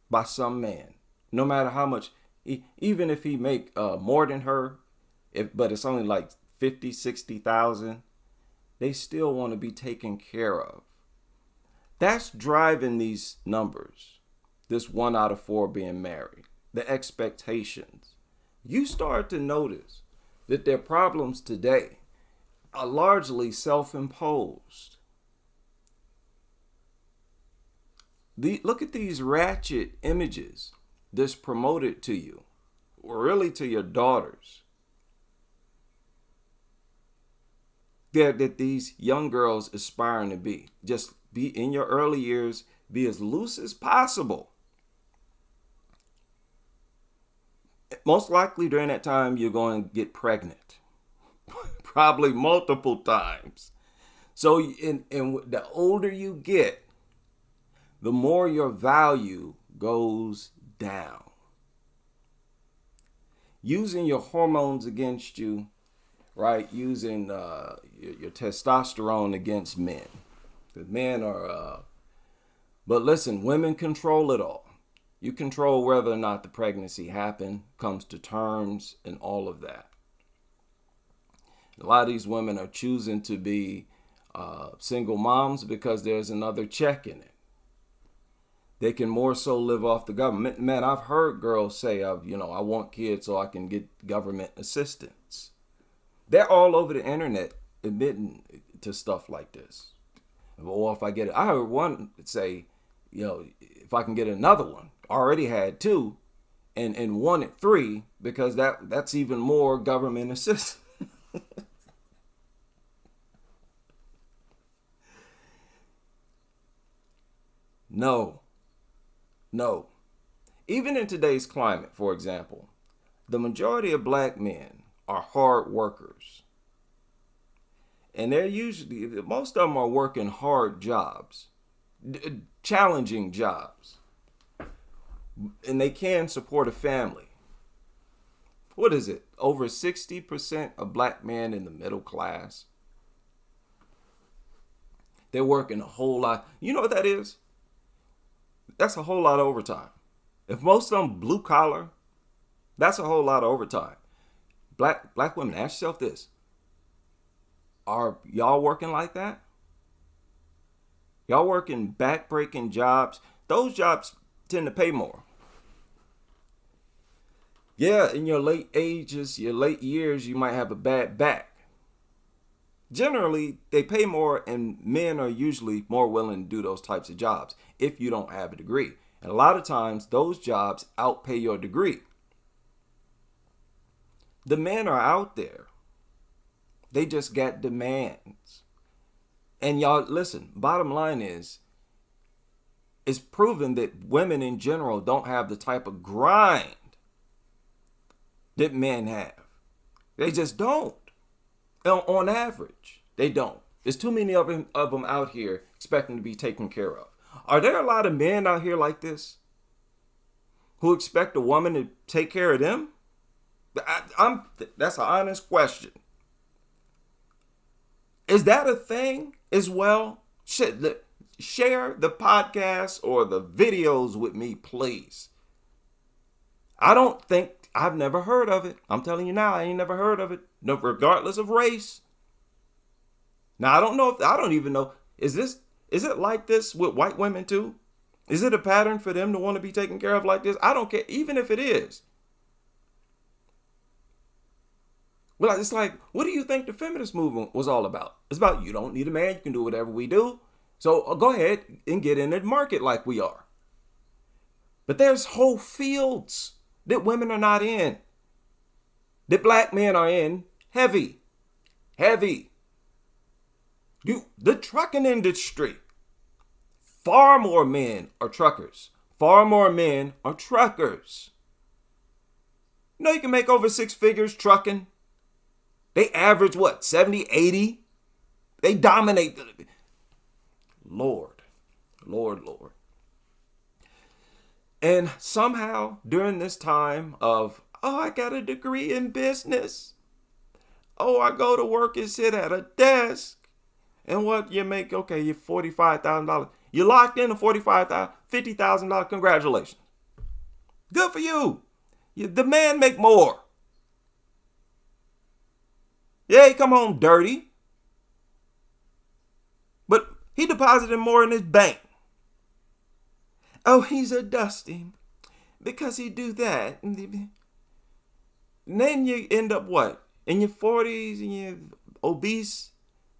by some man, no matter how much, even if he make more than her, but it's only like 50, 60,000, they still want to be taken care of. That's driving these numbers. This 1 out of 4 being married, the expectations. You start to notice that their problems today are largely self-imposed. Look at these ratchet images that's promoted to you, or really to your daughters. That these young girls aspiring to be. Just be in your early years, be as loose as possible. Most likely during that time, you're going to get pregnant. Probably multiple times. So and the older you get, the more your value goes down. Using your hormones against you, right? Using your testosterone against men. The men are, but listen, women control it all. You control whether or not the pregnancy happened, comes to terms, and all of that. A lot of these women are choosing to be single moms because there's another check in it. They can more so live off the government. Man, I've heard girls say, I want kids so I can get government assistance. They're all over the internet admitting to stuff like this. Or if I get it, I heard one say, if I can get another one, already had 2 and wanted 3 because that's even more government assistance. No. No. Even in today's climate, for example, the majority of black men are hard workers. And they're usually, most of them are working hard jobs, challenging jobs. And they can support a family. What is it? Over 60% of black men in the middle class. They're working a whole lot. You know what that is? That's a whole lot of overtime. If most of them blue collar, that's a whole lot of overtime. Black women, ask yourself this. Are y'all working like that? Y'all working back-breaking jobs? Those jobs tend to pay more. Yeah, in your late ages, your late years, you might have a bad back. Generally, they pay more, and men are usually more willing to do those types of jobs if you don't have a degree. And a lot of times, those jobs outpay your degree. The men are out there. They just got demands. And y'all, listen, bottom line is, it's proven that women in general don't have the type of grind that men have. They just don't. On average, they don't. There's too many of them out here expecting to be taken care of. Are there a lot of men out here like this who expect a woman to take care of them? That's an honest question. Is that a thing as well? Share the podcast or the videos with me, please. I've never heard of it. I'm telling you now, I ain't never heard of it. No, regardless of race. Now, I don't even know. Is it like this with white women too? Is it a pattern for them to want to be taken care of like this? I don't care, even if it is. Well, it's like, what do you think the feminist movement was all about? It's about, you don't need a man, you can do whatever we do. So go ahead and get in the market like we are. But there's whole fields that women are not in, that black men are in, heavy. The trucking industry, far more men are truckers. Far more men are truckers. You know, you can make over 6 figures trucking. They average what, 70, 80? They dominate. Lord. And somehow during this time of, I got a degree in business. I go to work and sit at a desk. And what you make, okay, you're $45,000. You locked in a $45,000, $50,000. Congratulations. Good for you. The man make more. Yeah, he come home dirty. But he deposited more in his bank. Oh, he's a dusty because he do that. And then you end up what? In your 40s and you're obese.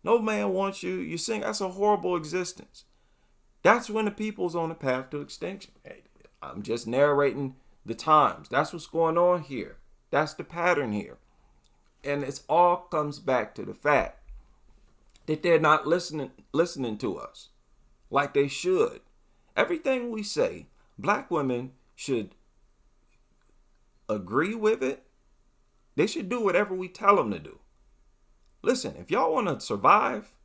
No man wants you. You sing, that's a horrible existence. That's when the people's on the path to extinction. Hey, I'm just narrating the times. That's what's going on here. That's the pattern here. And it all comes back to the fact that they're not listening to us like they should. Everything we say, black women should agree with it. They should do whatever we tell them to do. Listen, if y'all want to survive,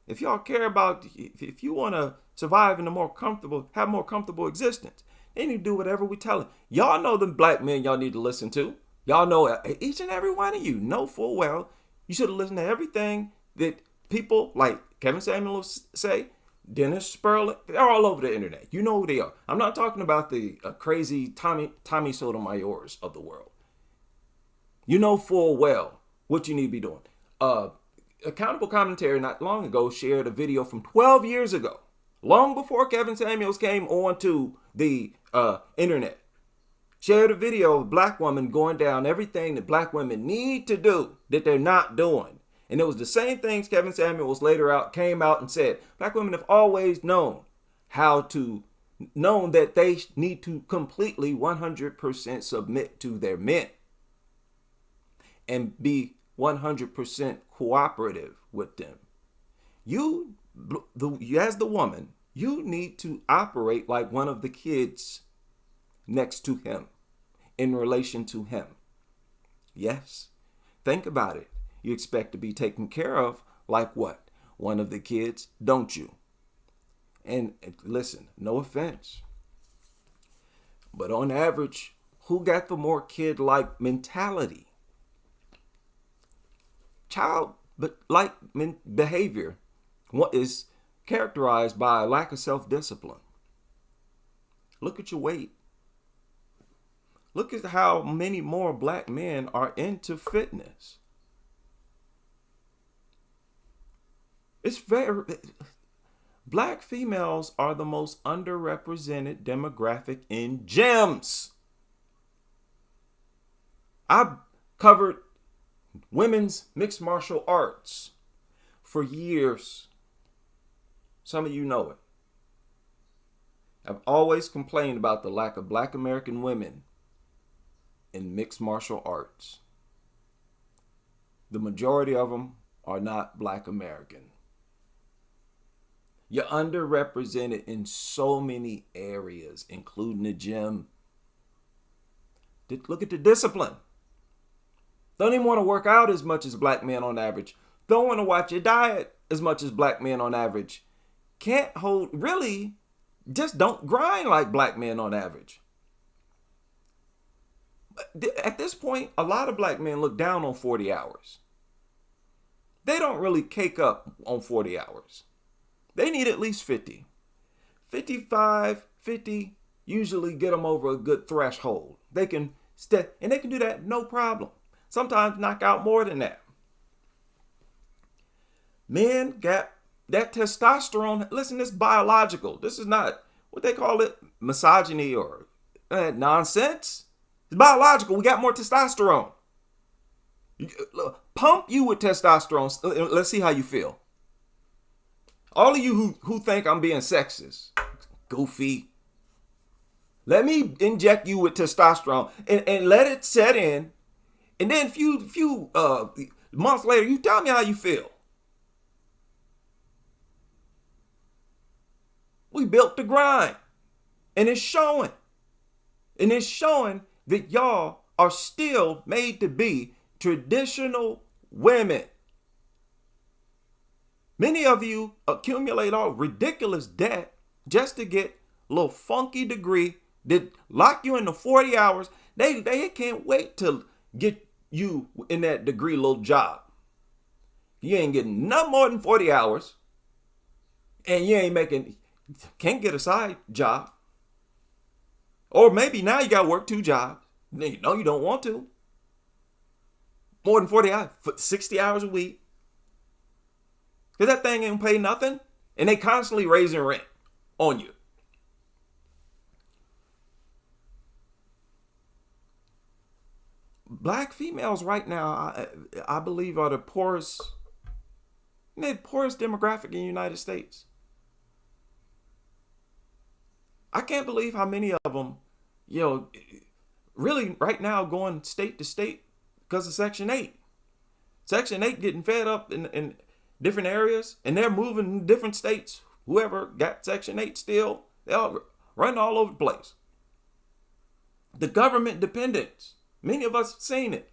if y'all care about, if you want to survive in have more comfortable existence, they need to do whatever we tell them. Y'all know the black men y'all need to listen to. Y'all know, each and every one of you know full well, you should have listened to everything that people like Kevin Samuel say, Dennis Sperling, they're all over the internet. You know who they are. I'm not talking about the crazy Tommy Sotomayor's of the world. You know full well what you need to be doing. Accountable Commentary not long ago shared a video from 12 years ago, long before Kevin Samuels came onto the internet. Shared a video of a black woman going down everything that black women need to do that they're not doing. And it was the same things Kevin Samuels came out and said. Black women have always known that they need to completely 100% submit to their men and be 100% cooperative with them. You as the woman, you need to operate like one of the kids next to him in relation to him. Yes, think about it. You expect to be taken care of like what? One of the kids, don't you? And listen, no offense, but on average, who got the more kid-like mentality? Child-like behavior what is characterized by a lack of self-discipline. Look at your weight. Look at how many more black men are into fitness. Black females are the most underrepresented demographic in gyms. I've covered women's mixed martial arts for years. Some of you know it. I've always complained about the lack of black American women in mixed martial arts. The majority of them are not black American. You're underrepresented in so many areas, including the gym. Look at the discipline. Don't even want to work out as much as black men on average. Don't want to watch your diet as much as black men on average. Can't hold, really, just don't grind like black men on average. At this point, a lot of black men look down on 40 hours. They don't really cake up on 40 hours. They need at least 50. 55, 50 usually get them over a good threshold. They can and they can do that no problem. Sometimes knock out more than that. Men got that testosterone. Listen, this is biological. This is not what they call it, misogyny or nonsense. It's biological. We got more testosterone. Pump you with testosterone. Let's see how you feel. All of you who think I'm being sexist, goofy, let me inject you with testosterone and let it set in. And then few months later, you tell me how you feel. We built the grind. And it's showing. And it's showing that y'all are still made to be traditional women. Many of you accumulate all ridiculous debt just to get a little funky degree that lock you into 40 hours. They can't wait to get you in that degree little job. You ain't getting nothing more than 40 hours. And you can't get a side job. Or maybe now you got to work 2 jobs. You know you don't want to. More than 40 hours, 60 hours a week. Because that thing ain't pay nothing. And they constantly raising rent on you. Black females right now, I believe, are the poorest demographic in the United States. I can't believe how many of them, really right now going state to state because of Section 8. Section 8 getting fed up in different areas, and they're moving in different states. Whoever got Section 8 still, they'll run all over the place. The government dependence. Many of us have seen it.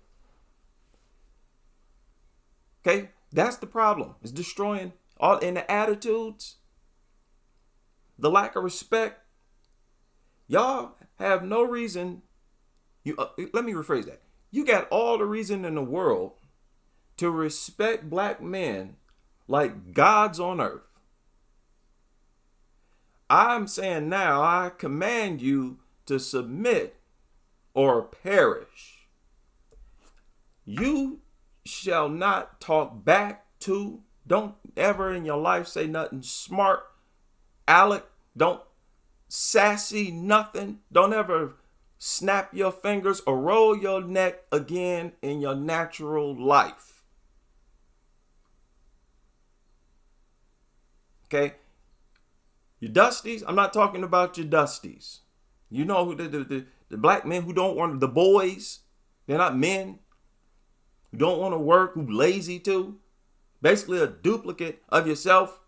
Okay, that's the problem. It's destroying all in the attitudes, the lack of respect. Y'all have no reason. Let me rephrase that. You got all the reason in the world to respect black men like gods on earth. I'm saying now, I command you to submit or perish. You shall not talk back to, don't ever in your life say nothing smart, Alec, don't sassy nothing, don't ever snap your fingers or roll your neck again in your natural life. Okay? Your dusties, I'm not talking about your dusties. You know who the black men who don't want, the boys, they're not men, who don't want to work, who lazy too. Basically a duplicate of yourself,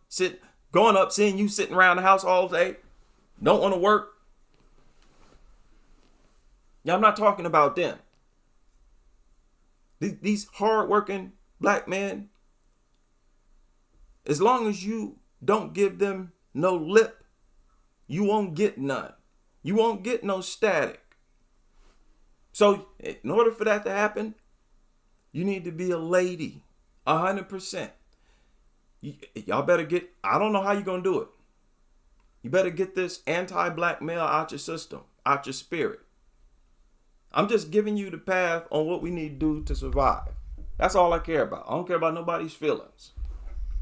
Going up, seeing you sitting around the house all day, don't want to work. Yeah, I'm not talking about them. These hardworking black men, as long as you don't give them no lip, you won't get none. You won't get no static. So in order for that to happen, you need to be a lady, 100%. Y'all better get, I don't know how you're going to do it. You better get this anti-black male out your system, out your spirit. I'm just giving you the path on what we need to do to survive. That's all I care about. I don't care about nobody's feelings.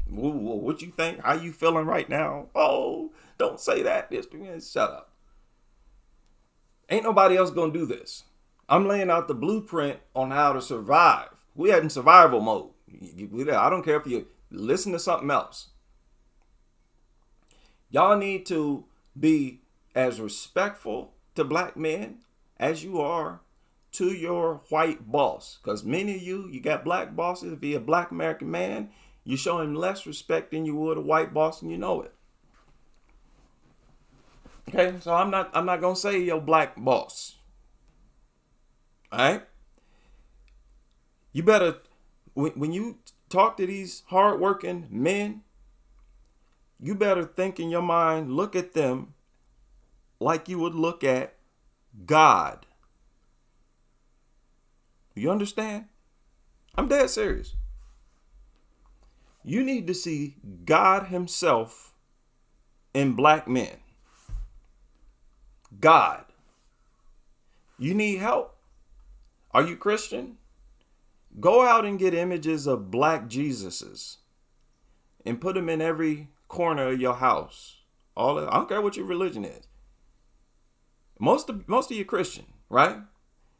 What you think? How you feeling right now? Oh, don't say that. Shut up. Ain't nobody else going to do this. I'm laying out the blueprint on how to survive. We had in survival mode. I don't care if you listen to something else. Y'all need to be as respectful to black men as you are to your white boss. Because many of you got black bosses. If you're a black American man, you show him less respect than you would a white boss, and you know it. Okay, so I'm not gonna say your black boss. All right? You better, when you talk to these hardworking men, you better think in your mind, look at them like you would look at God. You understand? I'm dead serious. You need to see God himself in black men. God. You need help? Are you Christian? Go out and get images of black Jesuses and put them in every corner of your house. I don't care what your religion is. Most of you Christian, right?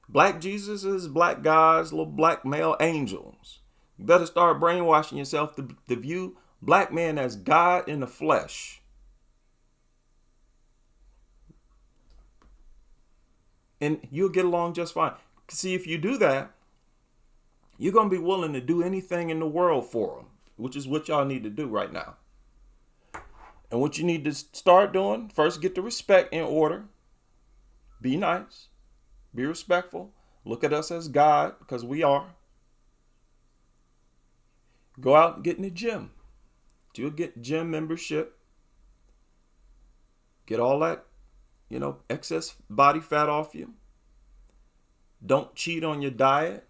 Black Jesuses, black gods, little black male angels. You better start brainwashing yourself to view black men as God in the flesh. And you'll get along just fine. See, if you do that, you're going to be willing to do anything in the world for them, which is what y'all need to do right now. And what you need to start doing, first get the respect in order. Be nice. Be respectful. Look at us as God, because we are. Go out and get in the gym. You'll get gym membership. Get all that, excess body fat off you. Don't cheat on your diet.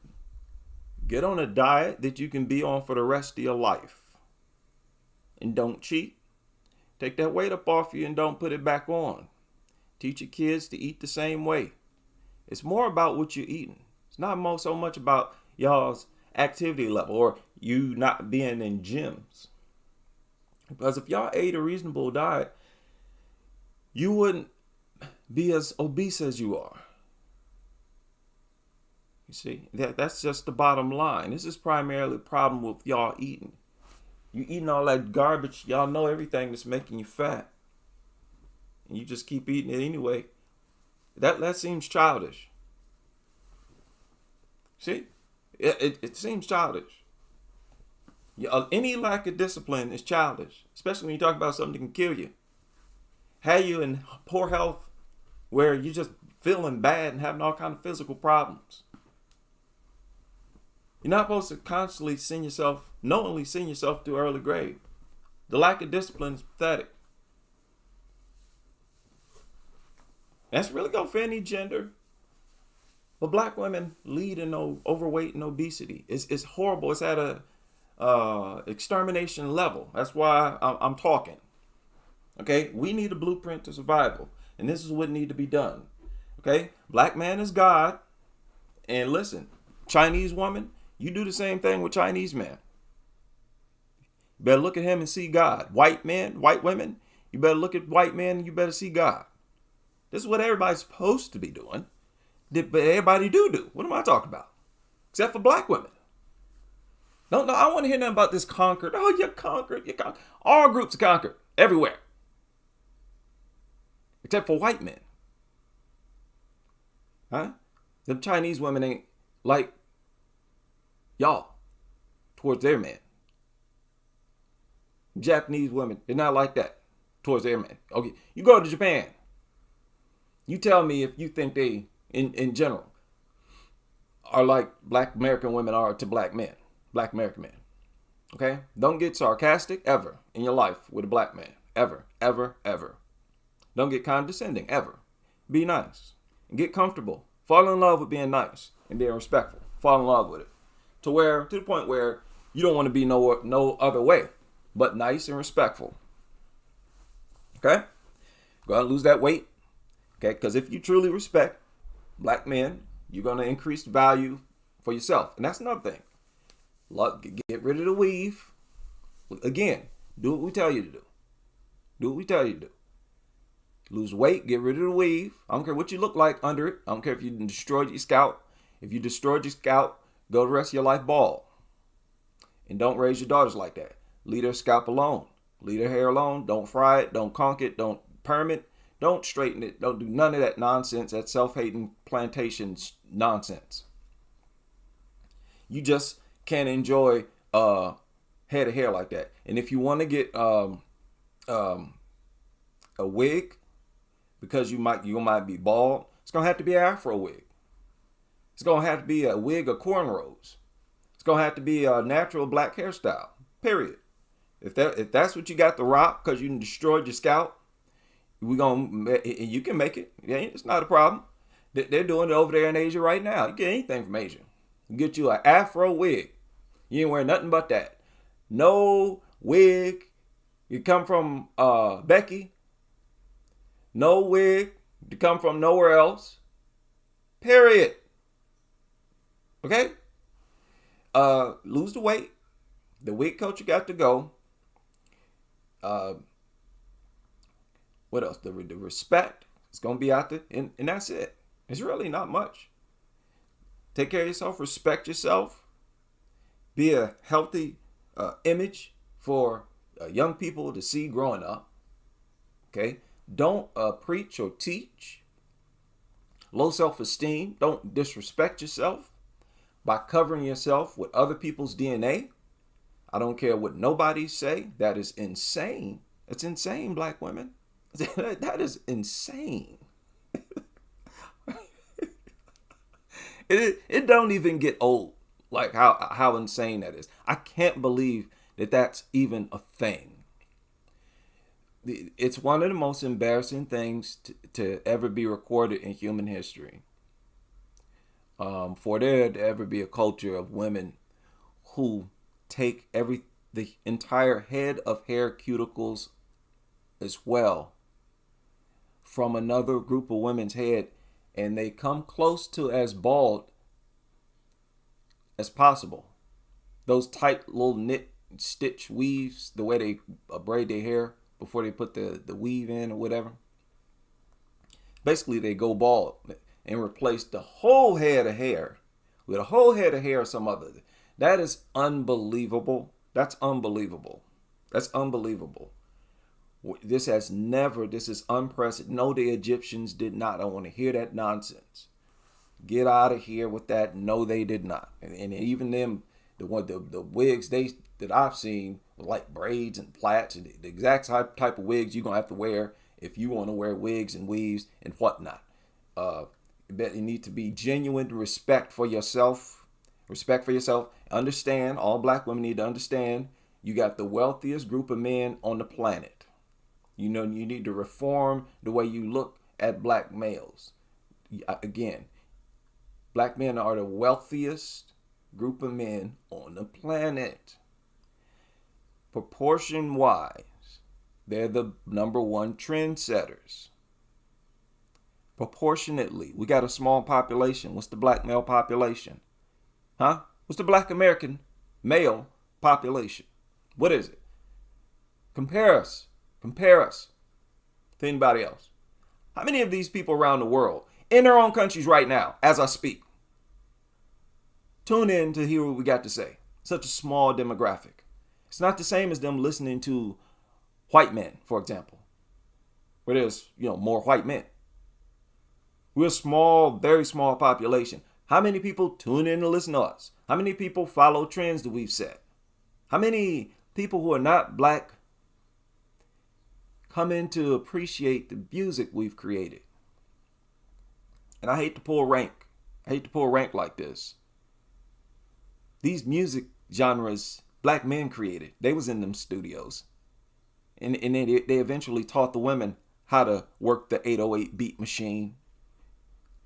Get on a diet that you can be on for the rest of your life. And don't cheat. Take that weight up off you and don't put it back on. Teach your kids to eat the same way. It's more about what you're eating. It's not so much about y'all's activity level or you not being in gyms. Because if y'all ate a reasonable diet, you wouldn't be as obese as you are. You see, that's just the bottom line. This is primarily a problem with y'all eating. You eating all that garbage. Y'all know everything that's making you fat. And you just keep eating it anyway. That seems childish. See? It seems childish. Any lack of discipline is childish. Especially when you talk about something that can kill you. Have you in poor health where you're just feeling bad and having all kinds of physical problems. You're not supposed to constantly knowingly send yourself to early grave. The lack of discipline is pathetic. That's really go for any gender. But black women lead in overweight and obesity. It's horrible. It's at a extermination level. That's why I'm talking. Okay, we need a blueprint to survival, and this is what need to be done. Okay, black man is God, and listen, Chinese woman, you do the same thing with Chinese man. You better look at him and see God. White men, white women, you better look at white men and you better see God. This is what everybody's supposed to be doing, but everybody do. What am I talking about? Except for black women. No, I want to hear nothing about this conquered. Oh, you're conquered. All groups are conquered everywhere. Except for white men. Huh? The Chinese women ain't like y'all towards their men. Japanese women, they're not like that towards their men. Okay, you go to Japan. You tell me if you think they, in general, are like black American women are to black men, black American men. Okay? Don't get sarcastic ever in your life with a black man. Ever, ever, ever. Don't get condescending ever. Be nice. And get comfortable. Fall in love with being nice and being respectful. Fall in love with it. To the point where you don't want to be no other way but nice and respectful. Okay? Go out and lose that weight. Okay? Because if you truly respect black men, you're going to increase the value for yourself. And that's another thing. Get rid of the weave. Again, do what we tell you to do. Do what we tell you to do. Lose weight, get rid of the weave. I don't care what you look like under it. I don't care if you destroyed your scalp. If you destroyed your scalp, go the rest of your life bald. And don't raise your daughters like that. Leave their scalp alone. Leave their hair alone. Don't fry it. Don't conk it. Don't perm it. Don't straighten it. Don't do none of that nonsense, that self-hating plantation nonsense. You just can't enjoy head of hair like that. And if you want to get a wig, because you might be bald, it's gonna have to be an Afro wig. It's gonna have to be a wig of cornrows. It's gonna have to be a natural black hairstyle. Period. If that's what you got to rock because you destroyed your scalp, you can make it. Yeah, it's not a problem. They're doing it over there in Asia right now. You get anything from Asia. You get you an Afro wig. You ain't wearing nothing but that. No wig. You come from Becky. No wig to come from nowhere else. Period. Okay? Lose the weight. The wig culture got to go. What else? The respect is going to be out there. And that's it. It's really not much. Take care of yourself. Respect yourself. Be a healthy image for young people to see growing up. Okay? Don't preach or teach low self-esteem. Don't disrespect yourself by covering yourself with other people's DNA. I don't care what nobody say. That is insane. It's insane, black women. That is insane. It don't even get old. Like how insane that is. I can't believe that that's even a thing. It's one of the most embarrassing things to ever be recorded in human history. For there to ever be a culture of women who take the entire head of hair cuticles as well from another group of women's head, and they come close to as bald as possible. Those tight little knit stitch weaves, the way they braid their hair before they put the weave in or whatever. Basically, they go bald and replace the whole head of hair with a whole head of hair or some other. That is unbelievable. That's unbelievable. That's unbelievable. This is unprecedented. No, the Egyptians did not. I don't want to hear that nonsense. Get out of here with that. No, they did not. And even them, the wigs that I've seen were like braids and plaits, and the exact type of wigs you're gonna have to wear if you want to wear wigs and weaves and whatnot. You need to be genuine respect for yourself. Respect for yourself. Understand. All black women need to understand. You got the wealthiest group of men on the planet. You know, you need to reform the way you look at black males. Again, black men are the wealthiest group of men on the planet. Proportion wise, they're the number one trendsetters. Proportionately, we got a small population. What's the black male population? Huh? What's the black American male population? What is it? Compare us to anybody else. How many of these people around the world, in their own countries right now, as I speak, tune in to hear what we got to say? Such a small demographic. It's not the same as them listening to white men, for example, where there's, more white men. We're a small, very small population. How many people tune in to listen to us? How many people follow trends that we've set? How many people who are not black coming to appreciate the music we've created. And I hate to pull rank. I hate to pull rank like this. These music genres black men created. They was in them studios. And then they eventually taught the women how to work the 808 beat machine.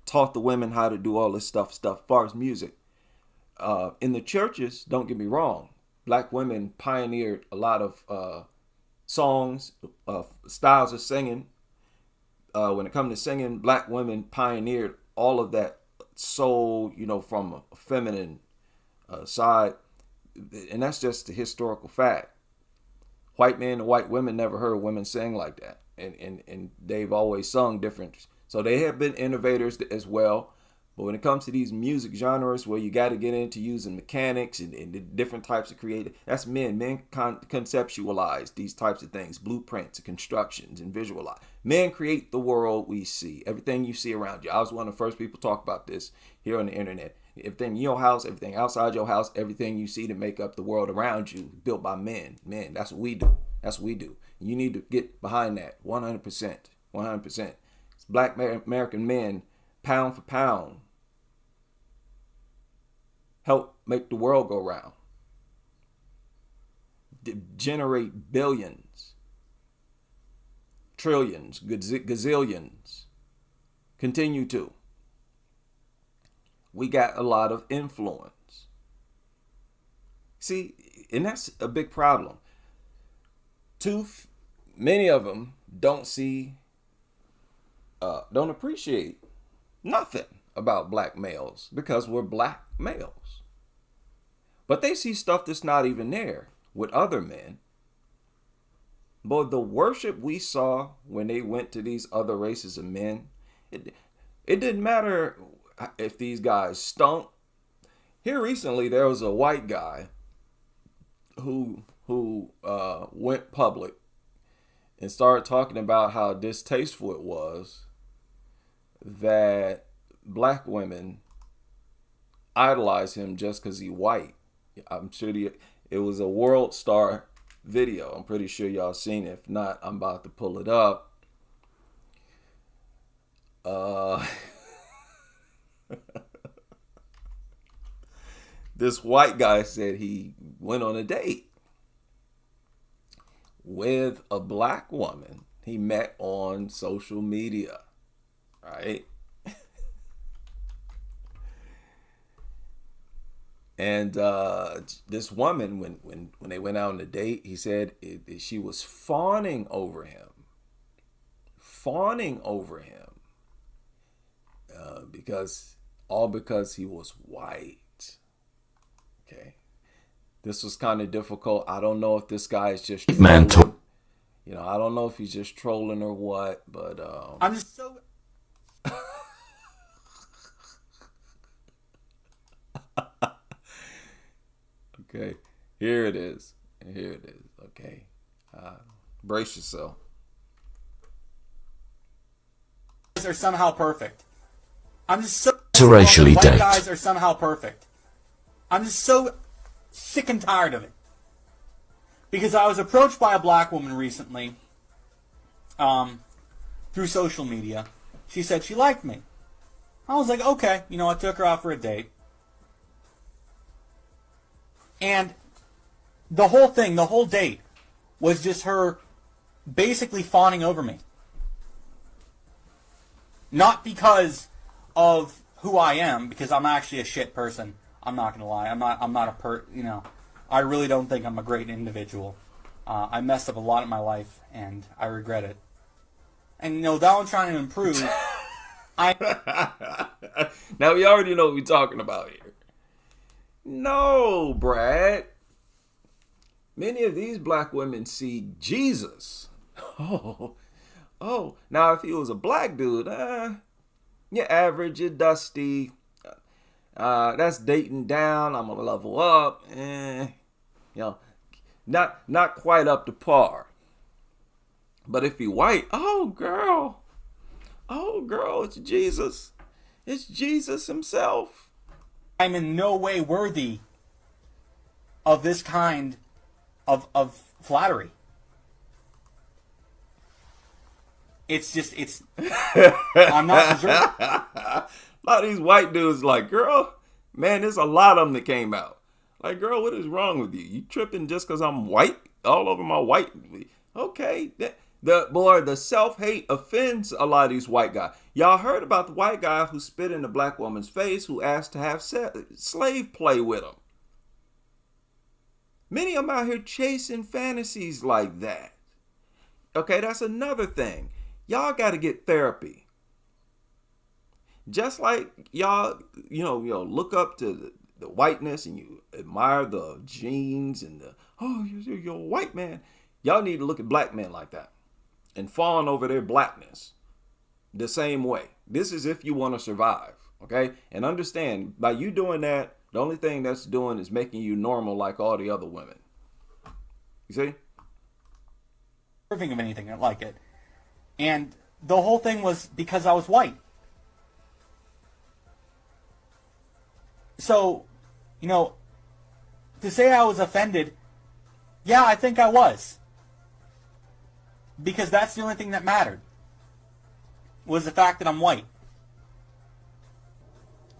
Taught the women how to do all this stuff as far as music. In the churches, don't get me wrong, black women pioneered a lot of songs, styles of singing. When it comes to singing, black women pioneered all of that soul, from a feminine side. And that's just a historical fact. White men and white women never heard women sing like that. And they've always sung different. So they have been innovators as well. But when it comes to these music genres where you got to get into using mechanics and the different types of creative, that's men. Men conceptualize these types of things, blueprints and constructions and visualize. Men create the world we see. Everything you see around you. I was one of the first people to talk about this here on the internet. Everything in your house, everything outside your house, everything you see to make up the world around you, built by men. Men, that's what we do. That's what we do. You need to get behind that 100%. 100%. It's black American men, pound for pound, help make the world go round. Generate billions, trillions, gazillions. Continue to. We got a lot of influence. See, and that's a big problem. Many of them don't appreciate nothing about black males because we're black males. But they see stuff that's not even there with other men. But the worship we saw when they went to these other races of men, it didn't matter if these guys stunk. Here recently, there was a white guy who went public and started talking about how distasteful it was that black women idolize him just because he's white. I'm sure it was a World Star video. I'm pretty sure y'all seen it. If not, I'm about to pull it up. This white guy said he went on a date with a black woman he met on social media, right? And this woman, when they went out on a date, he said she was fawning over him, because he was white. Okay, this was kind of difficult. I don't know if this guy is just trolling. I don't know if he's just trolling or what, but I'm just so. Okay, here it is. Okay, brace yourself. Are somehow perfect. I'm just so To racially white date. guys are somehow perfect. I'm just so sick and tired of it. Because I was approached by a black woman recently, through social media. She said she liked me. I was like, okay, I took her out for a date. And the whole date was just her basically fawning over me. Not because of who I am, because I'm actually a shit person. I'm not gonna lie. I'm not I really don't think I'm a great individual. I messed up a lot in my life, and I regret it. And though I'm trying to improve, Now we already know what we're talking about here. No, Brad. Many of these black women see Jesus. Oh. Now if he was a black dude, you're average, you're dusty. That's dating down. I'm gonna level up. Not quite up to par. But if he white, oh girl, it's Jesus. It's Jesus himself. I'm in no way worthy of this kind of flattery. It's just, I'm not deserving. A lot of these white dudes like, girl, man, there's a lot of them that came out. Like, girl, what is wrong with you? You tripping just because I'm white? All over my white. Okay. The self-hate offends a lot of these white guys. Y'all heard about the white guy who spit in the black woman's face who asked to have slave play with him. Many of them out here chasing fantasies like that. Okay, that's another thing. Y'all got to get therapy. Just like y'all, look up to the whiteness and you admire the genes and you're a white man. Y'all need to look at black men like that and fawn over their blackness the same way. This is if you want to survive, okay? And understand, by you doing that, the only thing that's doing is making you normal like all the other women. You see? Deserving of anything like it. And the whole thing was because I was white. So, to say I was offended, yeah, I think I was. Because that's the only thing that mattered. Was the fact that I'm white.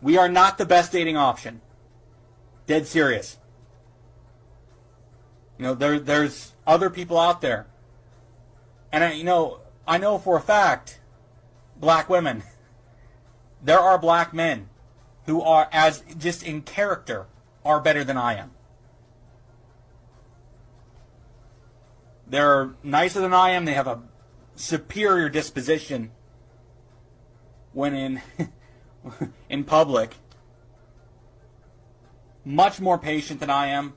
We are not the best dating option. Dead serious. There's other people out there. And I know for a fact, black women, there are black men who are, as just in character, are better than I am. They're nicer than I am. They have a superior disposition when in public. Much more patient than I am.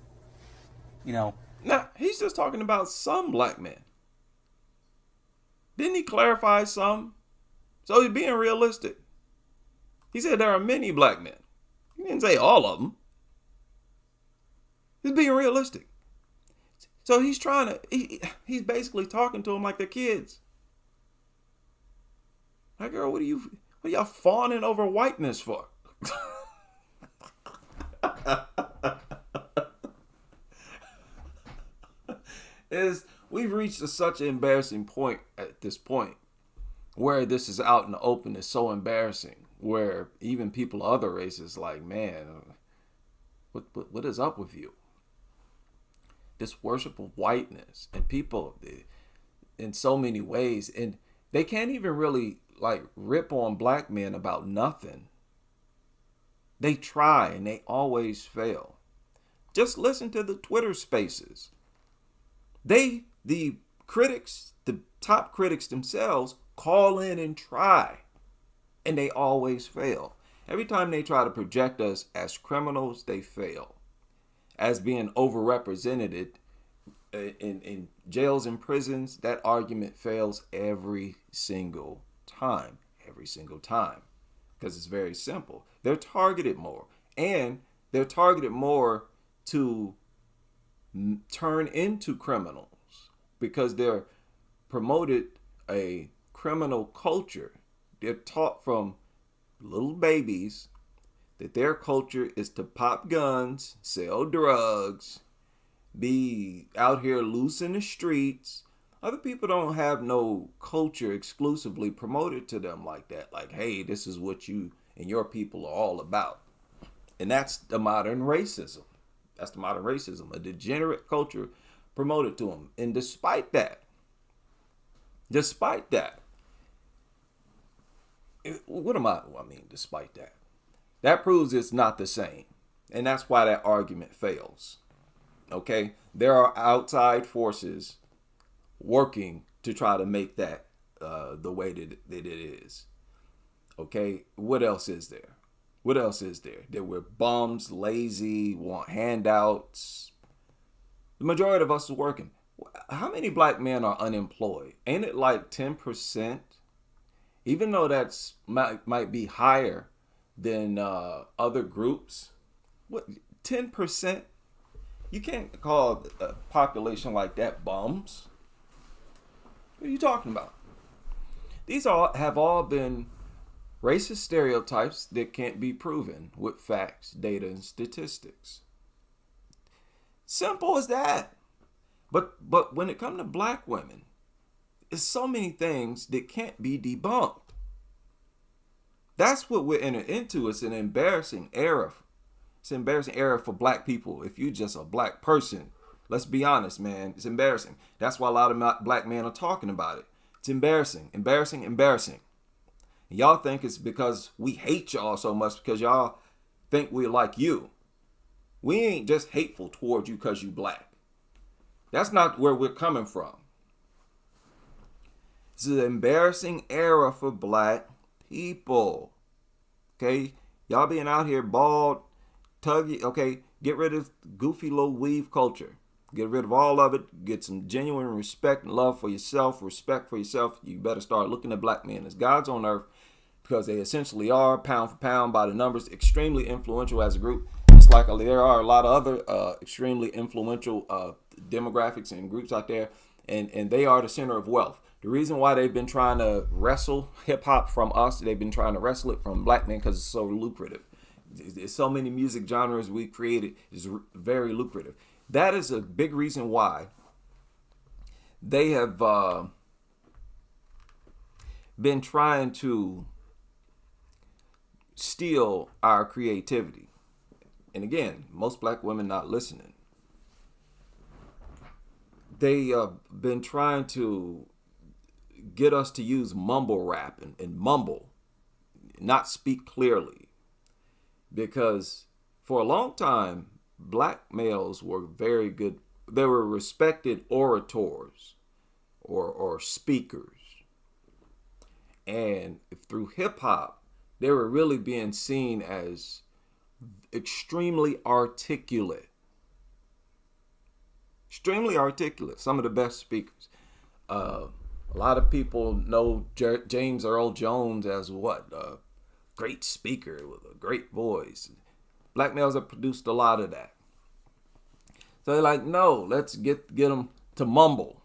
Now, he's just talking about some black men. Didn't he clarify some? So he's being realistic. He said there are many black men. He didn't say all of them. He's being realistic. So he's he's basically talking to them like they're kids. Like, girl, what are y'all fawning over whiteness for? We've reached such an embarrassing point at this point where this is out in the open is so embarrassing, where even people of other races like, man, what is up with you? This worship of whiteness, and people in so many ways, and they can't even really like rip on black men about nothing. They try and they always fail. Just listen to the Twitter spaces. The critics, the top critics themselves, call in and try, and they always fail. Every time they try to project us as criminals, they fail. As being overrepresented in jails and prisons, that argument fails every single time. Because it's very simple. They're targeted more. And they're targeted more to turn into criminals because they're promoted a criminal culture. They're taught from little babies that their culture is to pop guns, sell drugs, be out here loose in the streets. Other people don't have no culture exclusively promoted to them like that. Like, hey, this is what you and your people are all about. And that's the modern racism. A degenerate culture promoted to them. And despite that, despite that, that proves it's not the same. And that's why that argument fails. Okay? There are outside forces working to try to make that the way that it is. Okay? What else is there? That we're bums, lazy, want handouts. The majority of us are working. How many black men are unemployed? Ain't it like 10%? Even though that's might be higher than other groups. What, 10%? You can't call a population like that bums. What are you talking about? These have all been racist stereotypes that can't be proven with facts, data, and statistics. Simple as that. But when it comes to black women, There's so many things that can't be debunked. That's what we're entering into. It's an embarrassing era. It's an embarrassing era for black people. If you're just a black person, let's be honest, man. It's embarrassing. That's why a lot of black men are talking about it. It's embarrassing, embarrassing, embarrassing. And y'all think it's because we hate y'all so much because y'all think we're like you. We ain't just hateful towards you because you black. That's not where we're coming from. It's an embarrassing era for black people. Okay? Y'all being out here bald, tuggy. Okay? Get rid of goofy little weave culture. Get rid of all of it. Get some genuine respect and love for yourself, respect for yourself. You better start looking at black men as gods on earth because they essentially are, pound for pound, by the numbers, extremely influential as a group. It's like there are a lot of other extremely influential demographics and groups out there, and they are the center of wealth. The reason why they've been trying to wrestle hip-hop from us, they've been trying to wrestle it from black men because it's so lucrative. There's so many music genres we created is very lucrative. That is a big reason why they have been trying to steal our creativity. And again, most black women not listening. They been trying to get us to use mumble rap and mumble, not speak clearly. Because for a long time, black males were very good. They were respected orators or speakers. And through hip hop, they were really being seen as extremely articulate. Extremely articulate. Some of the best speakers. A lot of people know James Earl Jones as what? A great speaker with a great voice. Black males have produced a lot of that. So they're like, no, let's get them to mumble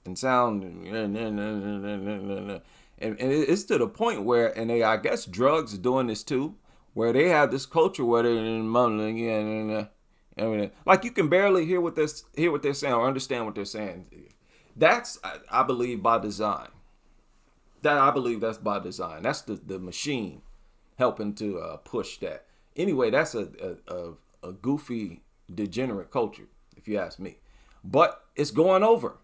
and sound. And it's to the point where, and I guess drugs are doing this too, where they have this culture where they're mumbling and like you can barely hear what they're saying or understand what they're saying. That's, I believe, by design. I believe that's by design. That's the machine helping to push that. Anyway, that's a goofy, degenerate culture, if you ask me. But it's going over.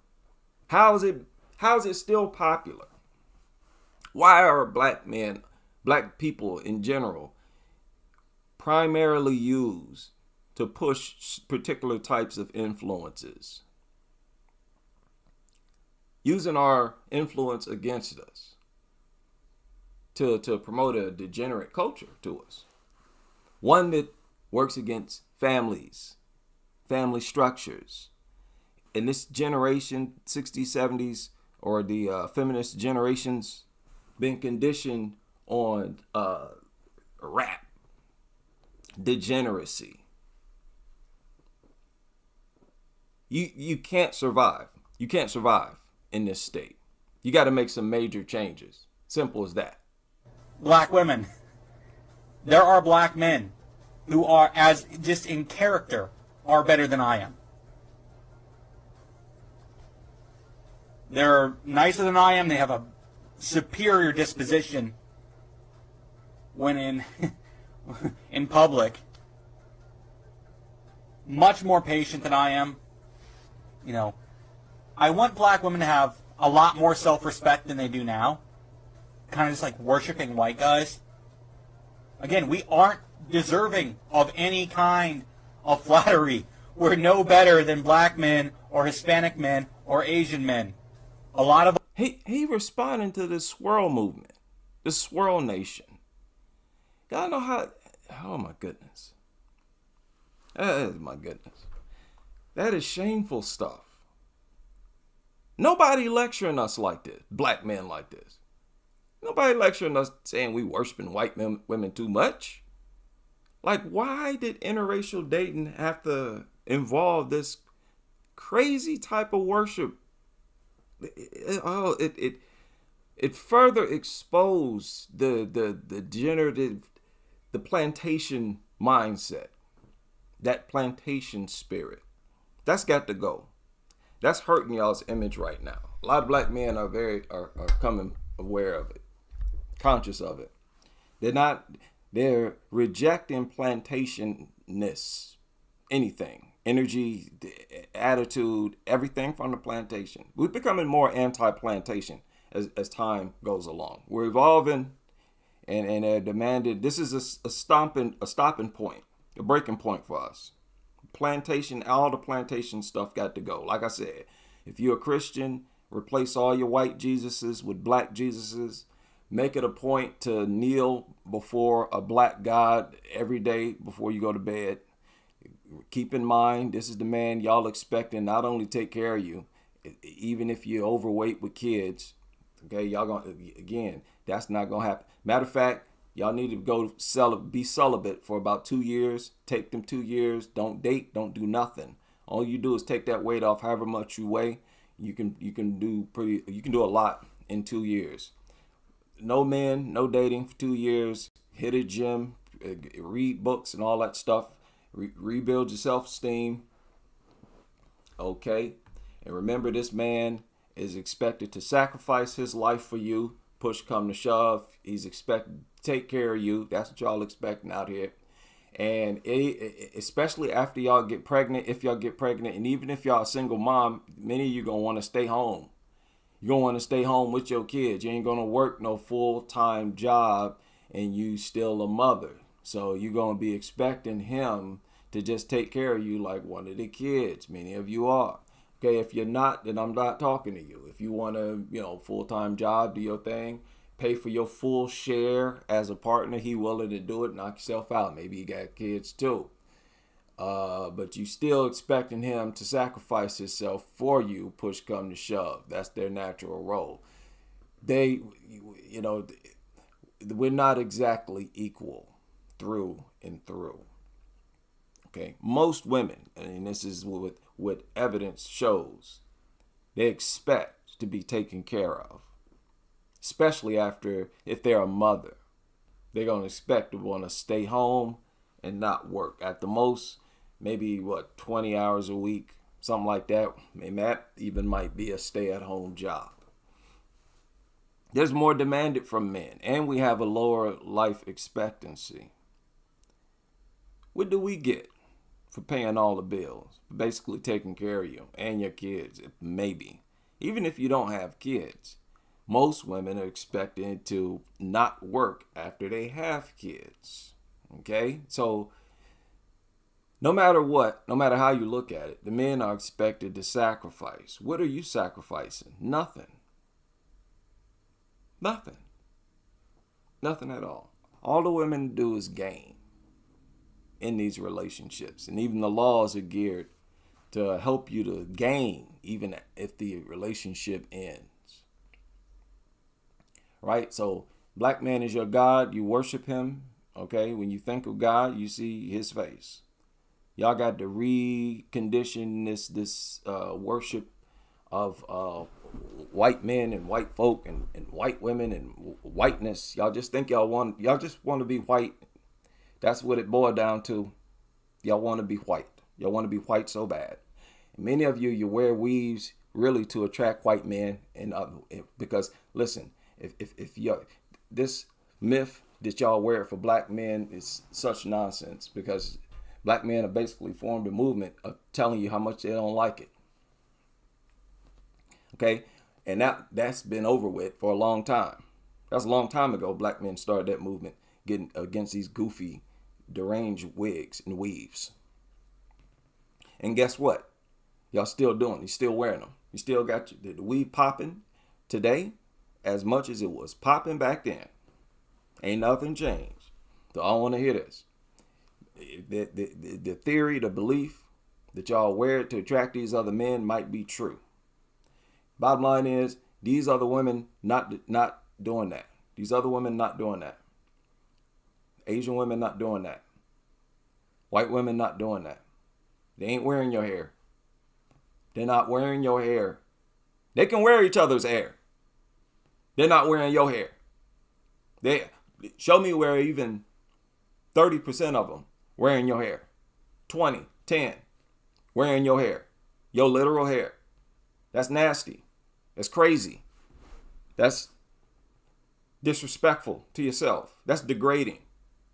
How is it still popular? Why are black people in general, primarily used to push particular types of influences? Using our influence against us to promote a degenerate culture to us. One that works against families, family structures. In this generation, 60s, 70s, or the feminist generations, been conditioned on rap, degeneracy. You can't survive. You can't survive in this state. You got to make some major changes. Simple as that. Black women. There are black men who are, as just in character, are better than I am. They're nicer than I am. They have a superior disposition when in public. Much more patient than I am. You know, I want black women to have a lot more self-respect than they do now. Kind of just like worshiping white guys. Again, we aren't deserving of any kind of flattery. We're no better than black men or Hispanic men or Asian men. A lot of he responding to the swirl movement, the swirl nation. Y'all know how? Oh my goodness. My goodness. That is shameful stuff. Nobody lecturing us like this, black men like this. Nobody lecturing us saying we worshiping white women too much. Like, why did interracial dating have to involve this crazy type of worship? It further exposed the degenerative, the plantation mindset, that plantation spirit. That's got to go. That's hurting y'all's image right now. A lot of black men are coming aware of it, conscious of it. They're rejecting plantationness, anything, energy, attitude, everything from the plantation. We're becoming more anti-plantation as time goes along. We're evolving, and they're demanded. This is a stopping point, a breaking point for us. Plantation, all the plantation stuff got to go. Like I said, if you're a Christian, replace all your white Jesuses with black Jesuses. Make it a point to kneel before a black God every day before you go to bed. Keep in mind, this is the man y'all expecting not only take care of you, even if you're overweight with kids. Okay, y'all gonna, again, that's not gonna happen. Matter of fact, y'all need to be celibate for about 2 years. Take them 2 years. Don't date. Don't do nothing. All you do is take that weight off, however much you weigh. You can do a lot in 2 years. No men, no dating for 2 years. Hit a gym, read books and all that stuff. Rebuild your self-esteem. Okay, and remember, this man is expected to sacrifice his life for you. Push come to shove, he's expected to take care of you. That's what y'all expecting out here. And especially after y'all get pregnant, if y'all get pregnant, and even if y'all a single mom, many of you gonna want to stay home. You're gonna want to stay home with your kids. You ain't gonna work no full-time job, and you still a mother. So you're gonna be expecting him to just take care of you like one of the kids. Many of you are. Okay, if you're not, then I'm not talking to you. If you want a, full-time job, do your thing, pay for your full share as a partner, he willing to do it, knock yourself out. Maybe you got kids too. But you still expecting him to sacrifice himself for you, push come to shove. That's their natural role. We're not exactly equal through and through. Okay, most women, and this is what evidence shows, they expect to be taken care of, especially if they're a mother. They're going to expect to want to stay home and not work. At the most, maybe 20 hours a week, something like that. And that even might be a stay-at-home job. There's more demanded from men, and we have a lower life expectancy. What do we get for paying all the bills, basically taking care of you and your kids? Maybe, even if you don't have kids, most women are expected to not work after they have kids. Okay, so no matter what, no matter how you look at it, the men are expected to sacrifice. What are you sacrificing? Nothing at all. All the women do is gain in these relationships, and even the laws are geared to help you to gain even if the relationship ends. Right? So black man is your God. You worship him. Okay, when you think of God, you see his face. Y'all got to recondition this worship of white men and white folk and white women and whiteness. Y'all just want to be white. That's what it boiled down to. Y'all want to be white. Y'all want to be white so bad. And many of you wear weaves really to attract white men, and because listen, if this myth that y'all wear for black men is such nonsense, because black men have basically formed a movement of telling you how much they don't like it. Okay, and that's been over with for a long time. That's a long time ago. Black men started that movement, getting against these goofy, deranged wigs and weaves. And guess what? Y'all still doing. You still wearing them. You still got the weave popping today as much as it was popping back then. Ain't nothing changed. So I want to hear this. The theory, the belief that y'all wear it to attract these other men might be true. Bottom line is, these other women not doing that. These other women not doing that. Asian women not doing that. White women not doing that. They ain't wearing your hair. They're not wearing your hair. They can wear each other's hair. They're not wearing your hair. They show me where even 30% of them wearing your hair. 20, 10, wearing your hair. Your literal hair. That's nasty. That's crazy. That's disrespectful to yourself. That's degrading.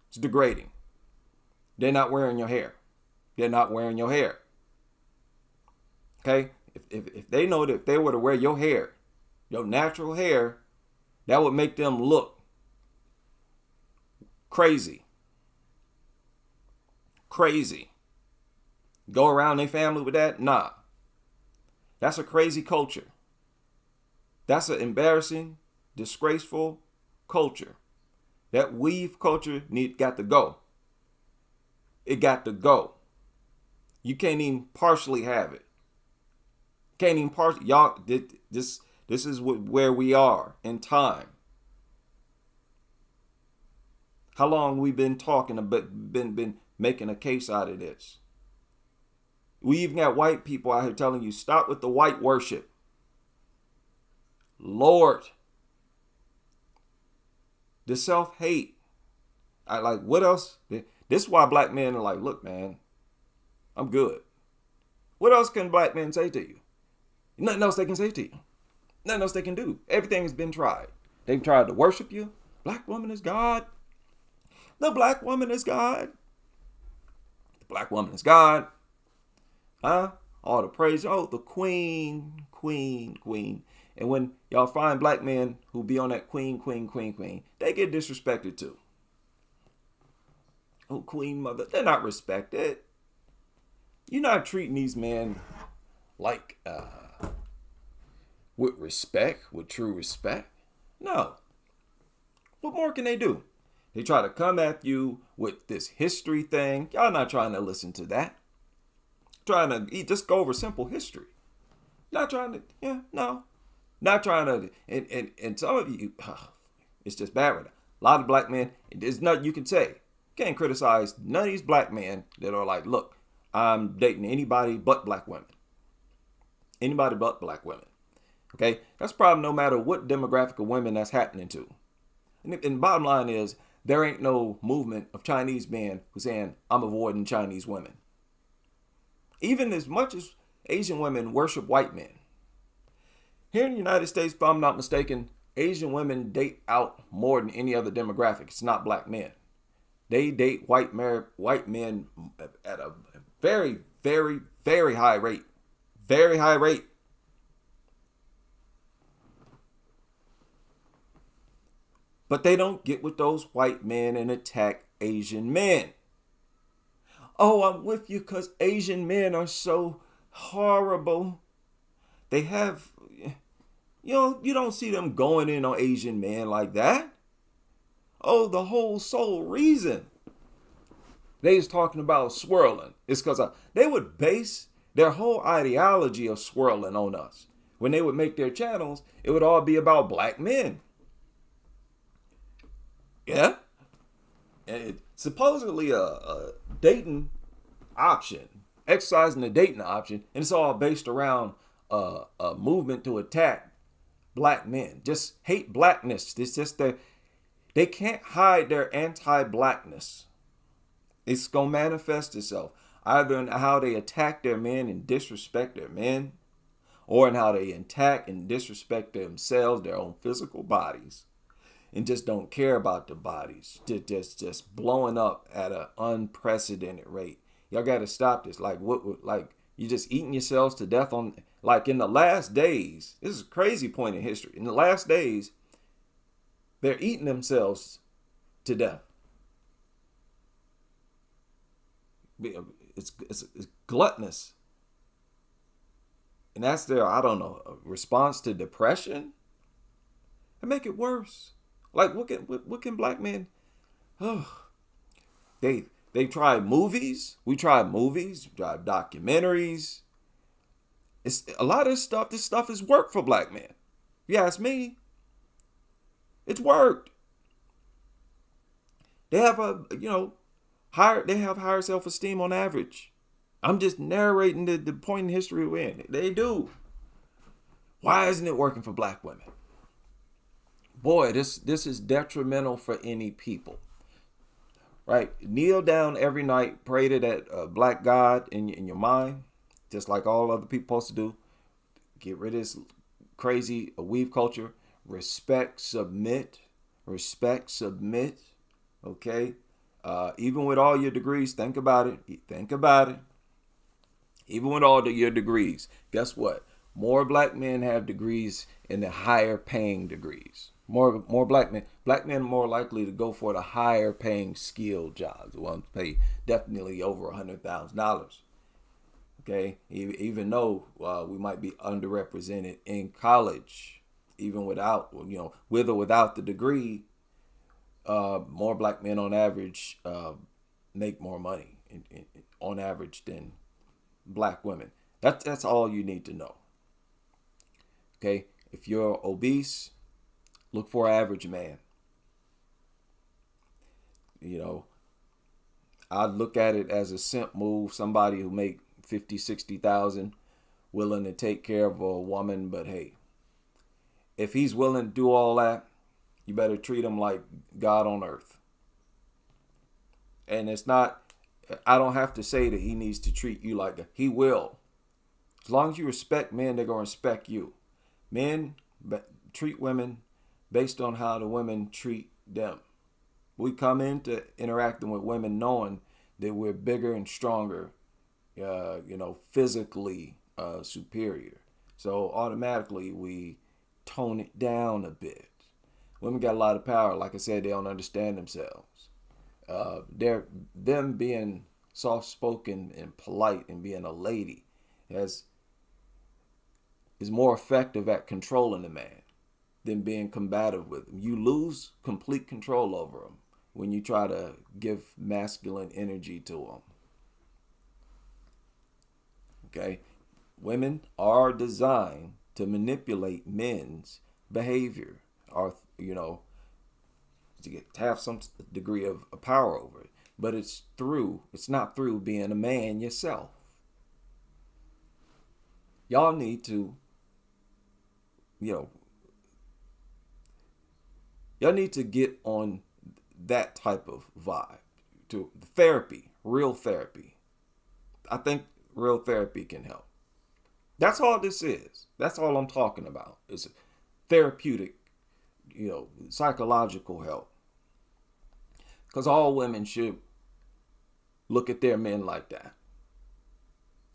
It's degrading. They're not wearing your hair. They're not wearing your hair. Okay? If they know that if they were to wear your hair, your natural hair, that would make them look crazy. Crazy. Go around their family with that? Nah. That's a crazy culture. That's an embarrassing, disgraceful culture. That weave culture got to go. It got to go. You can't even partially have it. Can't even partially. Y'all, this is where we are in time. How long we been talking about, been making a case out of this? We even got white people out here telling you, stop with the white worship. Lord. The self-hate. I like, what else? This is why black men are like, look, man, I'm good. What else can black men say to you? Nothing else they can say to you. Nothing else they can do. Everything has been tried. They've tried to worship you. Black woman is God. The black woman is God. The black woman is God. Huh? All the praise. Oh, the queen, queen, queen. And when y'all find black men who be on that queen, queen, queen, queen, they get disrespected too. Oh, queen mother. They're not respected. You're not treating these men like with respect, with true respect. No. What more can they do? They try to come at you with this history thing. Y'all not trying to listen to that. Trying to just go over simple history. Not trying to, Not trying to, and some of you, it's just bad right now. A lot of black men, there's nothing you can say. You can't criticize none of these black men that are like, look, I'm dating anybody but black women. Anybody but black women. Okay? That's a problem no matter what demographic of women that's happening to. And the bottom line is, there ain't no movement of Chinese men who's saying, I'm avoiding Chinese women. Even as much as Asian women worship white men. Here in the United States, if I'm not mistaken, Asian women date out more than any other demographic. It's not black men. They date white men at a very, very, very high rate. Very high rate. But they don't get with those white men and attack Asian men. Oh, I'm with you because Asian men are so horrible. They have, you don't see them going in on Asian men like that. Oh, the whole sole reason they was talking about swirling is because they would base their whole ideology of swirling on us. When they would make their channels, it would all be about black men. Yeah. And it's supposedly a dating option, exercising the dating option, and it's all based around a movement to attack black men. Just hate blackness. It's just that they can't hide their anti-blackness. It's gonna manifest itself either in how they attack their men and disrespect their men, or in how they attack and disrespect themselves, their own physical bodies, and just don't care about the bodies. Just blowing up at an unprecedented rate. Y'all got to stop this. Like you just eating yourselves to death on, like in the last days. This is a crazy point in history. In the last days, they're eating themselves to death. It's gluttonous. And that's their, response to depression. And make it worse. Like, what can black men? Oh, they tried movies. We tried movies. We tried documentaries. It's a lot of this stuff. This stuff has worked for black men. If you ask me, it's worked. They have higher self-esteem on average. I'm just narrating the point in history we're in. They do. Why isn't it working for black women? Boy, this is detrimental for any people. Right? Kneel down every night, pray to that black God in your mind, just like all other people supposed to do. Get rid of this crazy weave culture. Respect, submit. Respect, submit. Okay? Even with all your degrees, think about it. Think about it. Even with all your degrees, guess what? More black men have degrees in the higher paying degrees. More black men. Black men are more likely to go for the higher paying skilled jobs. The ones pay definitely over $100,000. Okay, even though we might be underrepresented in college, even without, with or without the degree, more black men on average make more money on average than black women. That's all you need to know. Okay, if you're obese, look for an average man. I'd look at it as a simp move. Somebody who make 50, 60,000 willing to take care of a woman, but hey, if he's willing to do all that, you better treat him like God on earth. And I don't have to say that he needs to treat you like that. He will. As long as you respect men, they're going to respect you. Men treat women based on how the women treat them. We come into interacting with women knowing that we're bigger and stronger, physically superior. So automatically we tone it down a bit. Women got a lot of power. Like I said, they don't understand themselves. Them being soft-spoken and polite and being a lady is more effective at controlling a man than being combative with him. You lose complete control over him when you try to give masculine energy to him. Okay? Women are designed to manipulate men's behavior, or to have some degree of power over it. But it's not through being a man yourself. Y'all need to, y'all need to get on that type of vibe. To therapy, real therapy. I think real therapy can help. That's all this is. That's all I'm talking about. It's therapeutic, psychological help. Because all women should look at their men like that.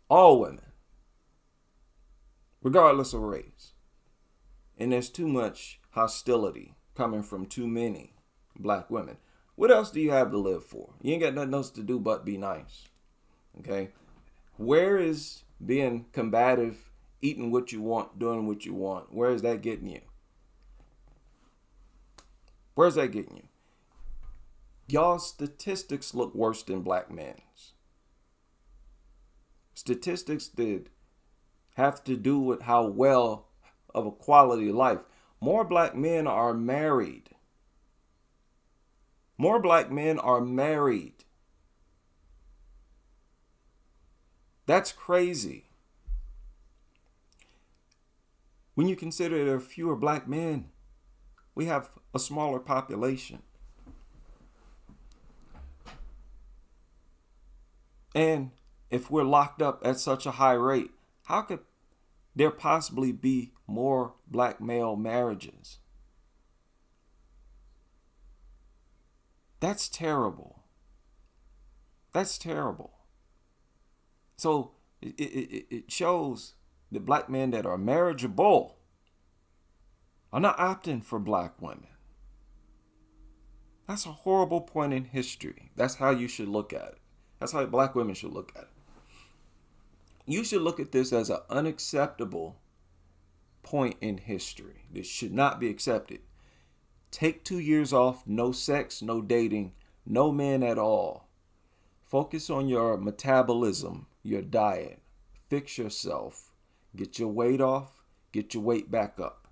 All women. Regardless of race. And there's too much hostility coming from too many black women. What else do you have to live for? You ain't got nothing else to do but be nice. Okay? Where is being combative, eating what you want, doing what you want, where is that getting you? Where's that getting you? Y'all statistics look worse than black men's. Statistics that have to do with how well of a quality of life. More black men are married. More black men are married. That's crazy. When you consider there are fewer black men, we have a smaller population. And if we're locked up at such a high rate, how could there possibly be more black male marriages? That's terrible. That's terrible. So it shows that black men that are marriageable are not opting for black women. That's a horrible point in history. That's how you should look at it. That's how black women should look at it. You should look at this as an unacceptable point in history. This should not be accepted. Take 2 years off, no sex, no dating, no men at all. Focus on your metabolism, your diet. Fix yourself. Get your weight off, get your weight back up.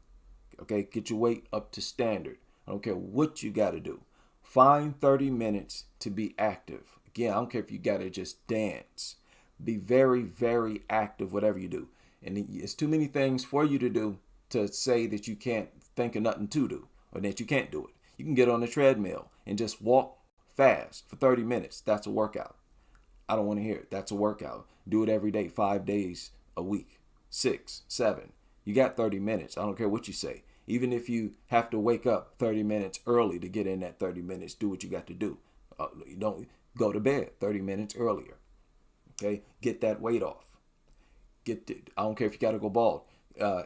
Okay, get your weight up to standard. I don't care what you got to do. Find 30 minutes to be active. Again, I don't care if you got to just dance. Be very, very active, whatever you do. And it's too many things for you to do to say that you can't think of nothing to do or that you can't do it. You can get on the treadmill and just walk fast for 30 minutes. That's a workout. I don't want to hear it. That's a workout. Do it every day, 5 days a week, 6, 7. You got 30 minutes. I don't care what you say. Even if you have to wake up 30 minutes early to get in that 30 minutes, do what you got to do. You don't go to bed 30 minutes earlier. Okay, get that weight off. I don't care if you got to go bald.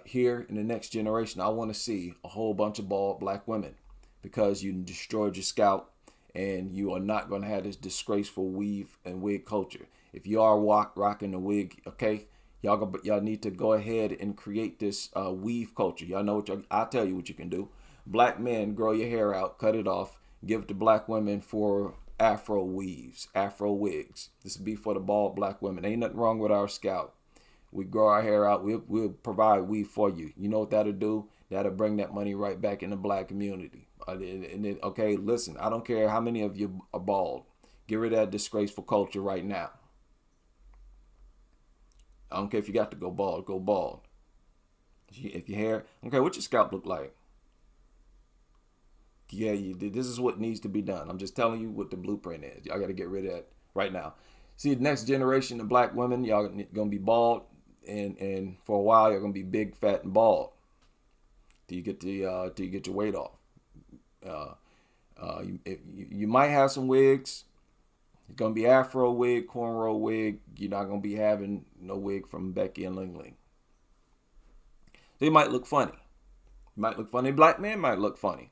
Here in the next generation, I want to see a whole bunch of bald black women, because you destroyed your scalp, and you are not going to have this disgraceful weave and wig culture. If you are rocking the wig, okay, y'all need to go ahead and create this weave culture. Y'all know I'll tell you what you can do. Black men, grow your hair out, cut it off, give it to black women for afro weaves, afro wigs. This would be for the bald black women. Ain't nothing wrong with our scalp. We grow our hair out. We'll provide weave for you. You know what that'll do? That'll bring that money right back in the black community. Okay, listen, I don't care how many of you are bald. Get rid of that disgraceful culture right now. I don't care if you got to go bald. Go bald. If your hair, okay, what your scalp look like? Yeah, this is what needs to be done. I'm just telling you what the blueprint is. Y'all got to get rid of that right now. See, the next generation of black women, y'all gonna be bald, and for a while you're gonna be big, fat, and bald. Till you get your weight off. You might have some wigs. It's gonna be afro wig, cornrow wig. You're not gonna be having no wig from Becky and Ling Ling. They might look funny. Black men might look funny,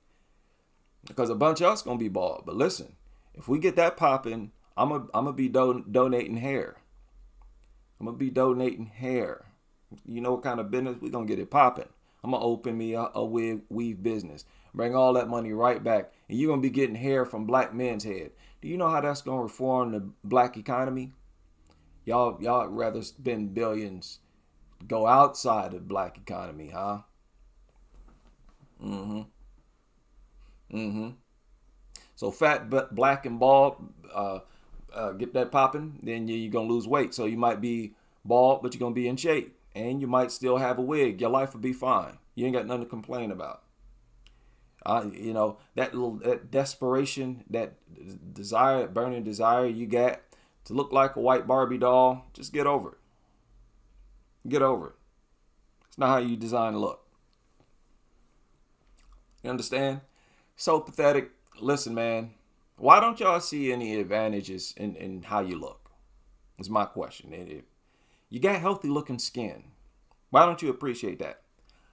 because a bunch of us gonna be bald. But listen, if we get that popping, I'm gonna be donating hair. I'm gonna be donating hair. You know what kind of business? We gonna get it popping. I'm gonna open me a weave business. Bring all that money right back, and you're gonna be getting hair from black men's head. Do you know how that's gonna reform the black economy? Y'all rather spend billions, go outside the black economy, huh? So fat, black, and bald, get that popping, then you're gonna lose weight. So you might be bald, but you're gonna be in shape, and you might still have a wig. Your life will be fine. You ain't got nothing to complain about. That desperation, that desire, that burning desire you got to look like a white Barbie doll, just get over it. Get over it. It's not how you design to look. You understand? So pathetic. Listen, man, why don't y'all see any advantages in how you look? Is my question. You got healthy looking skin. Why don't you appreciate that?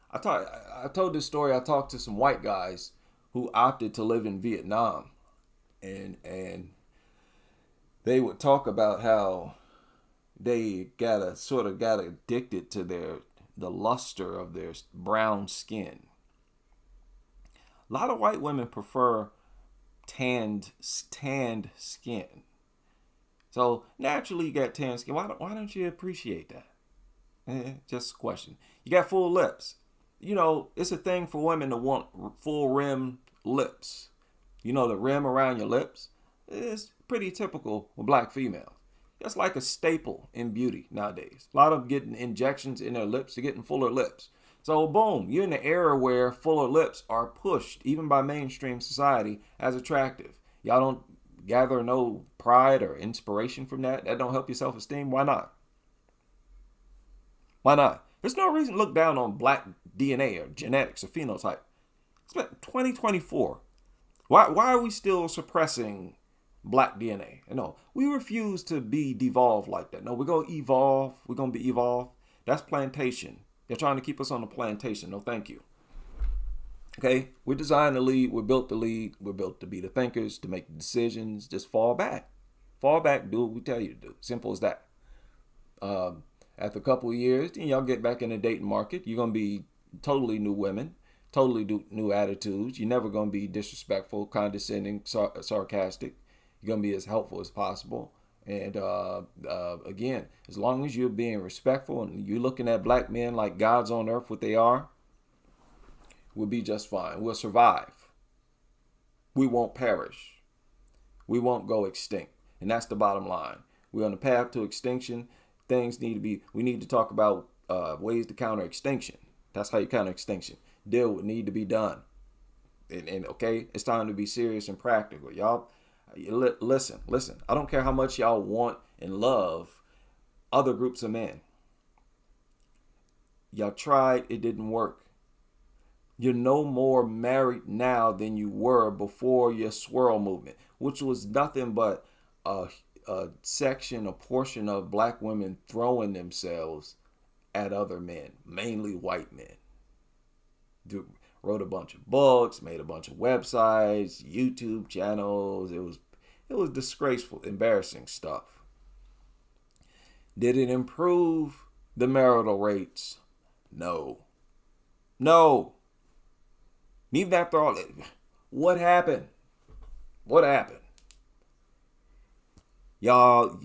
I told this story. I talked to some white guys who opted to live in Vietnam, and they would talk about how they got addicted to the luster of their brown skin. A lot of white women prefer tanned skin. So naturally you got tan skin. Why don't you appreciate that? Just a question. You got full lips. You know, it's a thing for women to want full rim lips. You know, the rim around your lips is pretty typical with black females. That's like a staple in beauty nowadays. A lot of them getting injections in their lips to getting fuller lips. So boom, you're in an era where fuller lips are pushed, even by mainstream society, as attractive. Y'all don't gather no pride or inspiration from that? That don't help your self-esteem? Why not? Why not? There's no reason to look down on black DNA or genetics or phenotype. It's 2024. Why are we still suppressing black DNA? No, we refuse to be devolved like that. No, we're going to evolve. We're going to be evolved. That's plantation. They're trying to keep us on the plantation. No, thank you. Okay, we're designed to lead. We're built to lead. We're built to be the thinkers, to make the decisions. Just fall back. Fall back, do what we tell you to do. Simple as that. After a couple of years, then y'all get back in the dating market. You're going to be totally new women, totally new attitudes. You're never going to be disrespectful, condescending, sarcastic. You're going to be as helpful as possible. And again, as long as you're being respectful and you're looking at black men like gods on earth, what they are, we'll be just fine. We'll survive. We won't perish. We won't go extinct. And that's the bottom line. We're on the path to extinction. We need to talk about ways to counter extinction. That's how you counter extinction. Deal with need to be done. And okay, it's time to be serious and practical. Y'all, listen. I don't care how much y'all want and love other groups of men. Y'all tried, it didn't work. You're no more married now than you were before your swirl movement, which was nothing but a section, a portion of black women throwing themselves at other men, mainly white men. Wrote a bunch of books, made a bunch of websites, YouTube channels. It was disgraceful, embarrassing stuff. Did it improve the marital rates? No. No. Even after all, what happened? What happened? Y'all,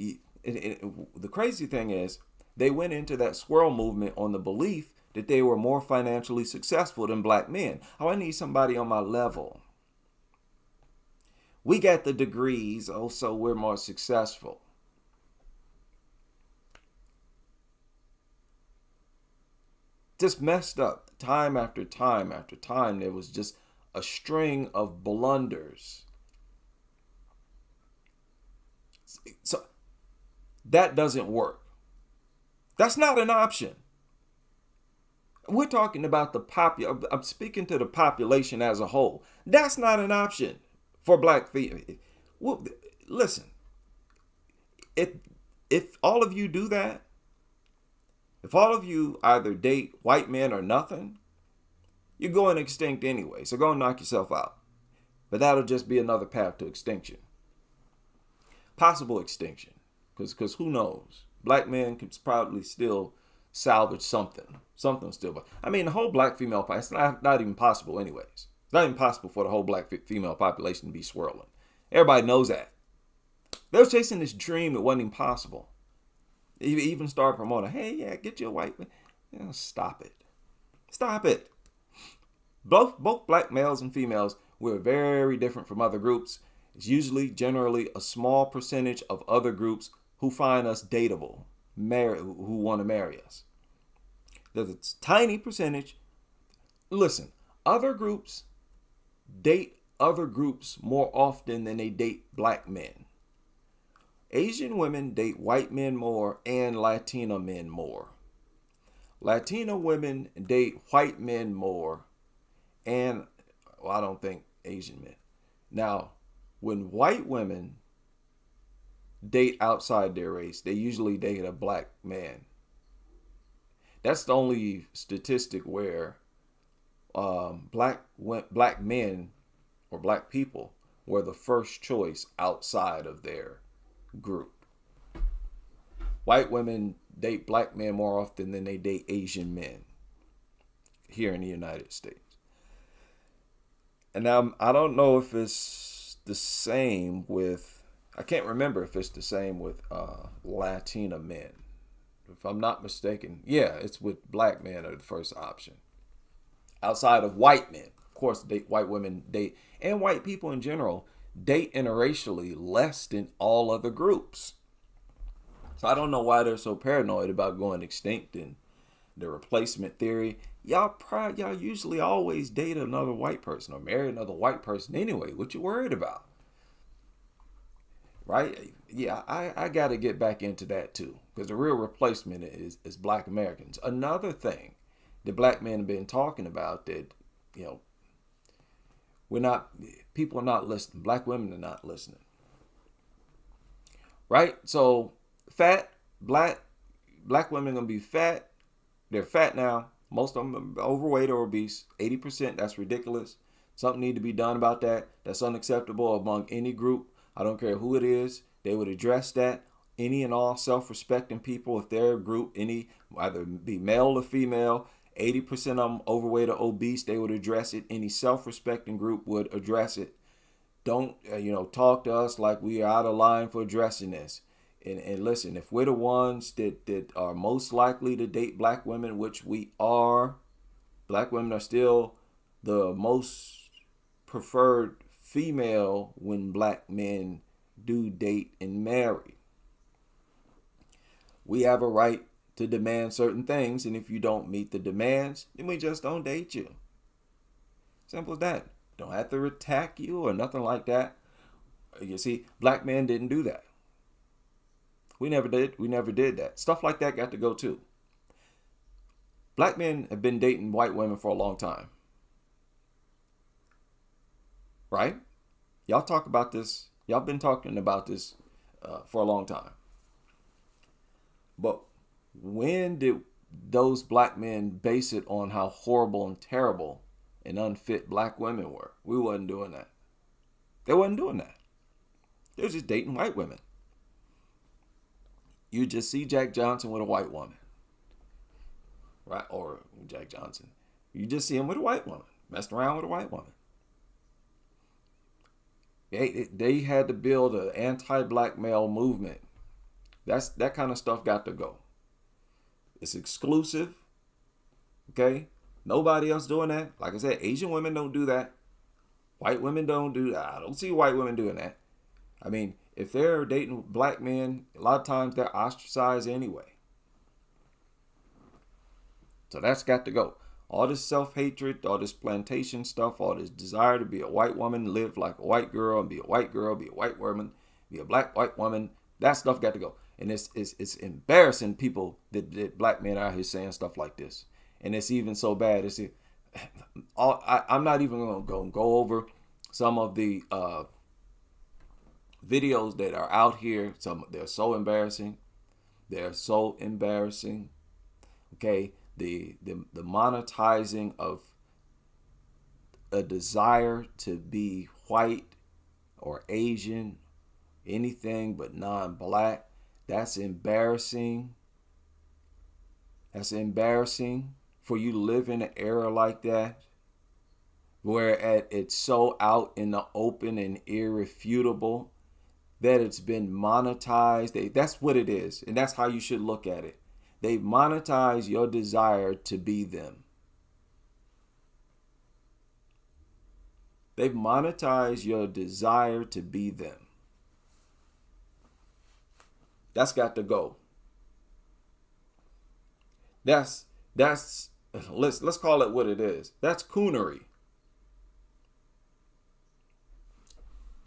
the crazy thing is, they went into that swirl movement on the belief that they were more financially successful than black men. Oh, I need somebody on my level. We got the degrees, oh, so we're more successful. Just messed up time after time after time. There was just a string of blunders. So that doesn't work. That's not an option. We're talking about I'm speaking to the population as a whole. That's not an option for black females. Well, listen, if all of you do that, if all of you either date white men or nothing, you're going extinct anyway. So go and knock yourself out. But that'll just be another path to extinction. Possible extinction. Because who knows? Black men can probably still salvage something. Something still. I mean, the whole black female, it's not even possible anyways. It's not even possible for the whole black female population to be swirling. Everybody knows that. They were chasing this dream. It wasn't even possible. They even started promoting, hey, yeah, get you a white man. You know, stop it. Stop it. Both black males and females, we're very different from other groups. It's generally a small percentage of other groups who find us dateable, who want to marry us. There's a tiny percentage. Listen, other groups date other groups more often than they date black men. Asian women date white men more and Latino men more. Latino women date white men more and, well, I don't think Asian men. Now, when white women date outside their race, they usually date a black man. That's the only statistic where black men or black people were the first choice outside of their group. White women date black men more often than they date Asian men here in the United States. And now I don't know if it's the same with, I can't remember if it's the same with Latina men. If I'm not mistaken, yeah, it's with black men are the first option. Outside of white men, of course, white women date, and white people in general date interracially less than all other groups. So I don't know why they're so paranoid about going extinct and the replacement theory. Y'all usually always date another white person or marry another white person anyway. What you worried about? Right? Yeah, I got to get back into that too, because the real replacement is black Americans. Another thing that black men have been talking about that, you know, people are not listening. Black women are not listening. Right? So black women are going to be fat. They're fat now. Most of them are overweight or obese. 80%, that's ridiculous. Something need to be done about that. That's unacceptable among any group. I don't care who it is. They would address that. Any and all self-respecting people, if they're a group, either be male or female, 80% of them overweight or obese, they would address it. Any self-respecting group would address it. Don't, talk to us like we are out of line for addressing this. And listen, if we're the ones that are most likely to date black women, which we are, black women are still the most preferred female when black men do date and marry. We have a right to demand certain things, and if you don't meet the demands, then we just don't date you. Simple as that. Don't have to attack you or nothing like that. You see, black men didn't do that. We never did that. Stuff like that got to go too. Black men have been dating white women for a long time. Right? Y'all talk about this. Y'all been talking about this for a long time. But when did those black men base it on how horrible and terrible and unfit black women were? We wasn't doing that. They wasn't doing that. They were just dating white women. You just see Jack Johnson with a white woman. Right? Or Jack Johnson. You just see him with a white woman. Messing around with a white woman. They had to build an anti-black male movement. That kind of stuff got to go. It's exclusive. Okay? Nobody else doing that. Like I said, Asian women don't do that. White women don't do that. I don't see white women doing that. I mean, if they're dating black men, a lot of times they're ostracized anyway. So that's got to go. All this self-hatred, all this plantation stuff, all this desire to be a white woman, live like a white girl, and be a white girl, be a white woman, be a black white woman, that stuff got to go. And it's embarrassing people that black men out here saying stuff like this. And it's even so bad. I'm not even going to go over some of the videos that are out here. They're so embarrassing. They're so embarrassing. Okay, the monetizing of a desire to be white or Asian, anything but non-black. That's embarrassing. That's embarrassing for you to live in an era like that, where it's so out in the open and irrefutable that it's been monetized. That's what it is, and that's how you should look at it. They've monetized your desire to be them. They've monetized your desire to be them. That's got to go. Let's call it what it is. That's coonery.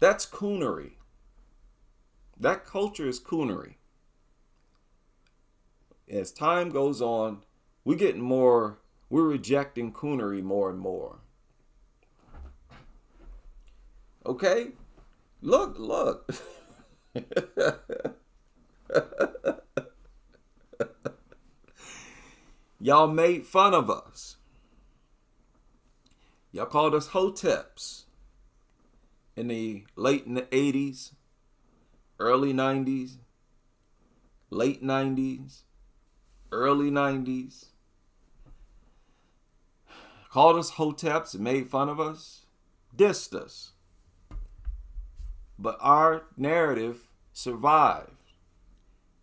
That's coonery. That culture is coonery. As time goes on, we're rejecting coonery more and more. Okay? Look. Y'all made fun of us. Y'all called us hoteps in the 80s, early 90s, late 90s, early 90s. Called us hoteps and made fun of us, dissed us. But our narrative survived.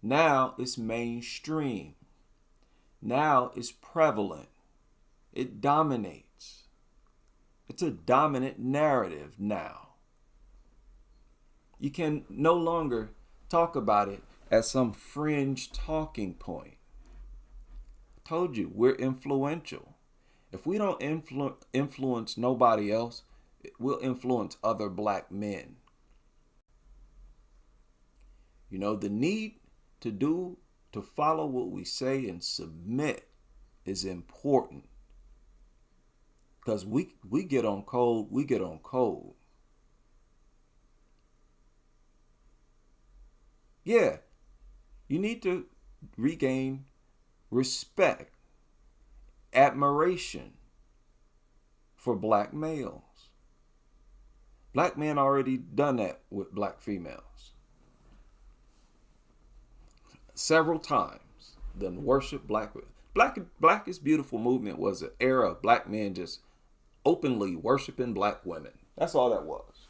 Now it's mainstream. Now it's prevalent. It dominates. It's a dominant narrative now. You can no longer talk about it as some fringe talking point. I told you, we're influential. If we don't influence nobody else, we'll influence other black men. You know, the need to follow what we say and submit is important. Because we get on code, we get on code. Yeah, you need to regain respect, admiration for black males. Black men already done that with black females. Several times. Then worship black women. Black is Beautiful movement was an era of black men just openly worshiping black women. That's all that was.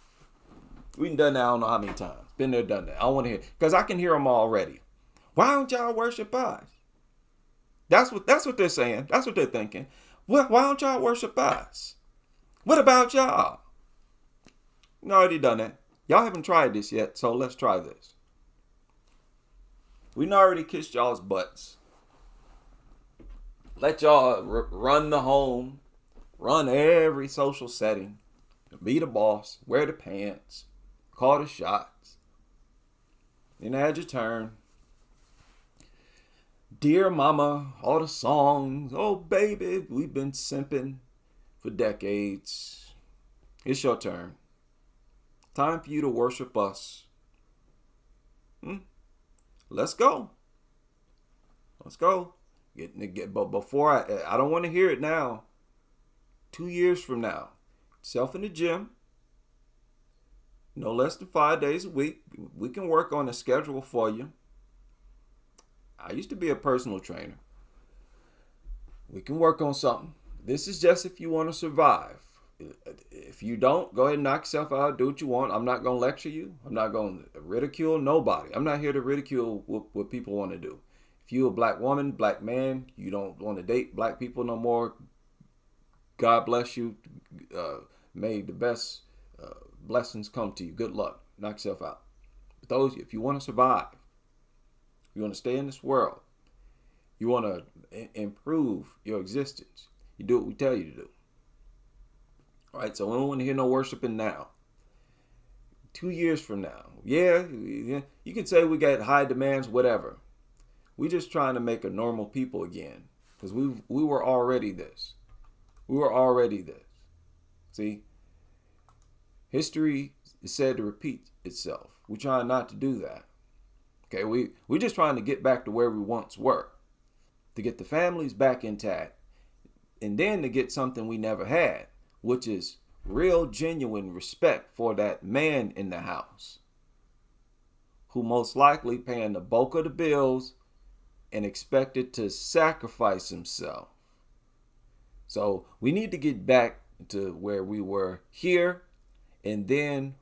We done that I don't know how many times. Been there, done that. I want to hear, because I can hear them already. Why don't y'all worship us? That's what they're saying. That's what they're thinking. Why don't y'all worship us? What about y'all? You already done that. Y'all haven't tried this yet, so let's try this. We already kissed y'all's butts. Let y'all run the home, run every social setting, be the boss, wear the pants, call the shots. Then had your turn. Dear Mama, all the songs. Oh, baby, we've been simping for decades. It's your turn. Time for you to worship us. Let's go. Let's go. But before I don't want to hear it now. 2 years from now, self in the gym, no less than 5 days a week. We can work on a schedule for you. I used to be a personal trainer. We can work on something. This is just if you want to survive. If you don't, go ahead and knock yourself out. Do what you want. I'm not going to lecture you. I'm not going to ridicule nobody. I'm not here to ridicule what people want to do. If you're a black woman, black man, you don't want to date black people no more, God bless you. May the best blessings come to you. Good luck. Knock yourself out. But those, if you want to survive, you want to stay in this world, you want to improve your existence, you do what we tell you to do. All right, so we don't want to hear no worshiping now. 2 years from now, yeah, you can say we got high demands, whatever. We just trying to make a normal people again, because we were already this. We were already this. See, history is said to repeat itself. We're trying not to do that. Okay, we're just trying to get back to where we once were, to get the families back intact, and then to get something we never had, which is real, genuine respect for that man in the house, who most likely paying the bulk of the bills and expected to sacrifice himself. So we need to get back to where we were here and then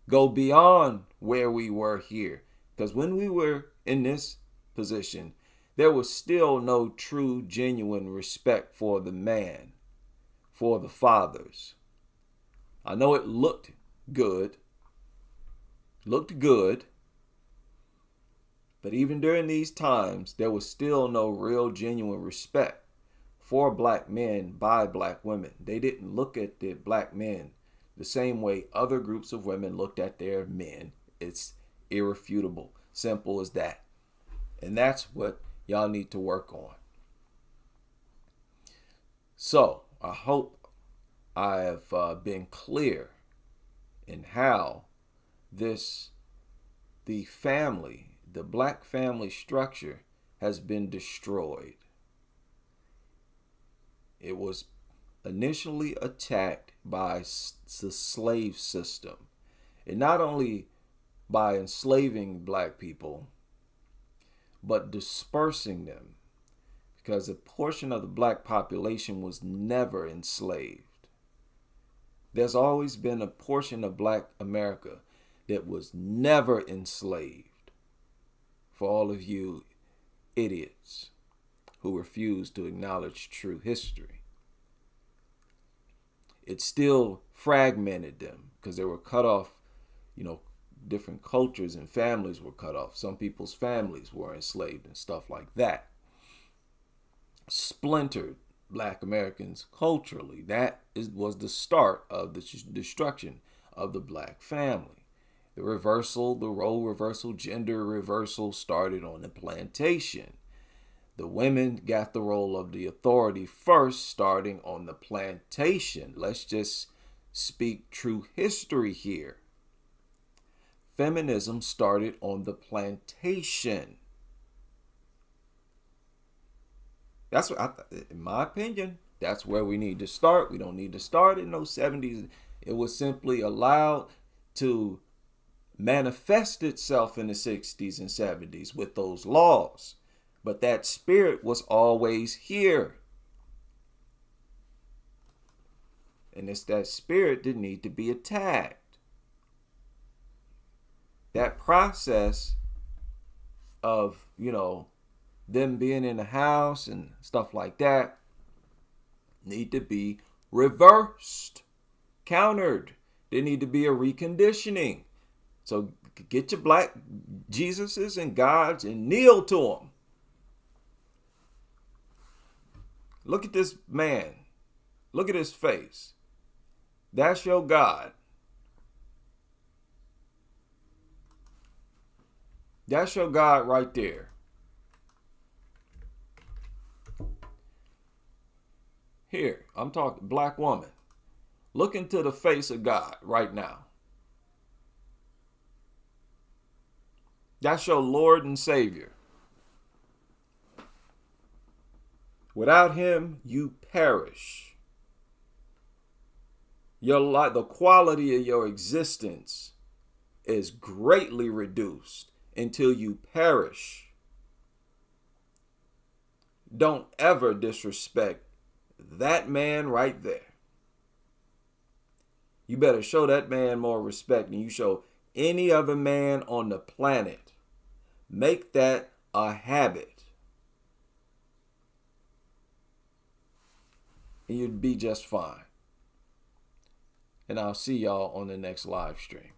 go beyond where we were here. Because when we were in this position, there was still no true, genuine respect for the man, for the fathers. I know it looked good, but even during these times, there was still no real, genuine respect for black men by black women. They didn't look at the black men the same way other groups of women looked at their men. It's irrefutable. Simple as that. And that's what y'all need to work on. So I hope I have been clear in how the black family structure has been destroyed. It was initially attacked by the slave system, and not only by enslaving black people, but dispersing them, because a portion of the black population was never enslaved. There's always been a portion of black America that was never enslaved. For all of you idiots who refuse to acknowledge true history, it still fragmented them because they were cut off, different cultures and families were cut off. Some people's families were enslaved and stuff like that. Splintered black Americans culturally. That was the start of the destruction of the black family. The role reversal, gender reversal started on the plantation. The women got the role of the authority first, starting on the plantation. Let's just speak true history here. Feminism started on the plantation. That's what, in my opinion, that's where we need to start. We don't need to start in those 70s. It was simply allowed to manifest itself in the 60s and 70s with those laws. But that spirit was always here. And it's that spirit that need to be attacked. That process of, them being in the house and stuff like that need to be reversed, countered. There need to be a reconditioning. So get your black Jesuses and gods and kneel to them. Look at this man. Look at his face. That's your God. That's your God right there. Here, I'm talking black woman. Look into the face of God right now. That's your Lord and Savior. Without him, you perish. Your life, the quality of your existence is greatly reduced until you perish. Don't ever disrespect that man right there. You better show that man more respect than you show any other man on the planet. Make that a habit. And you'd be just fine. And I'll see y'all on the next live stream.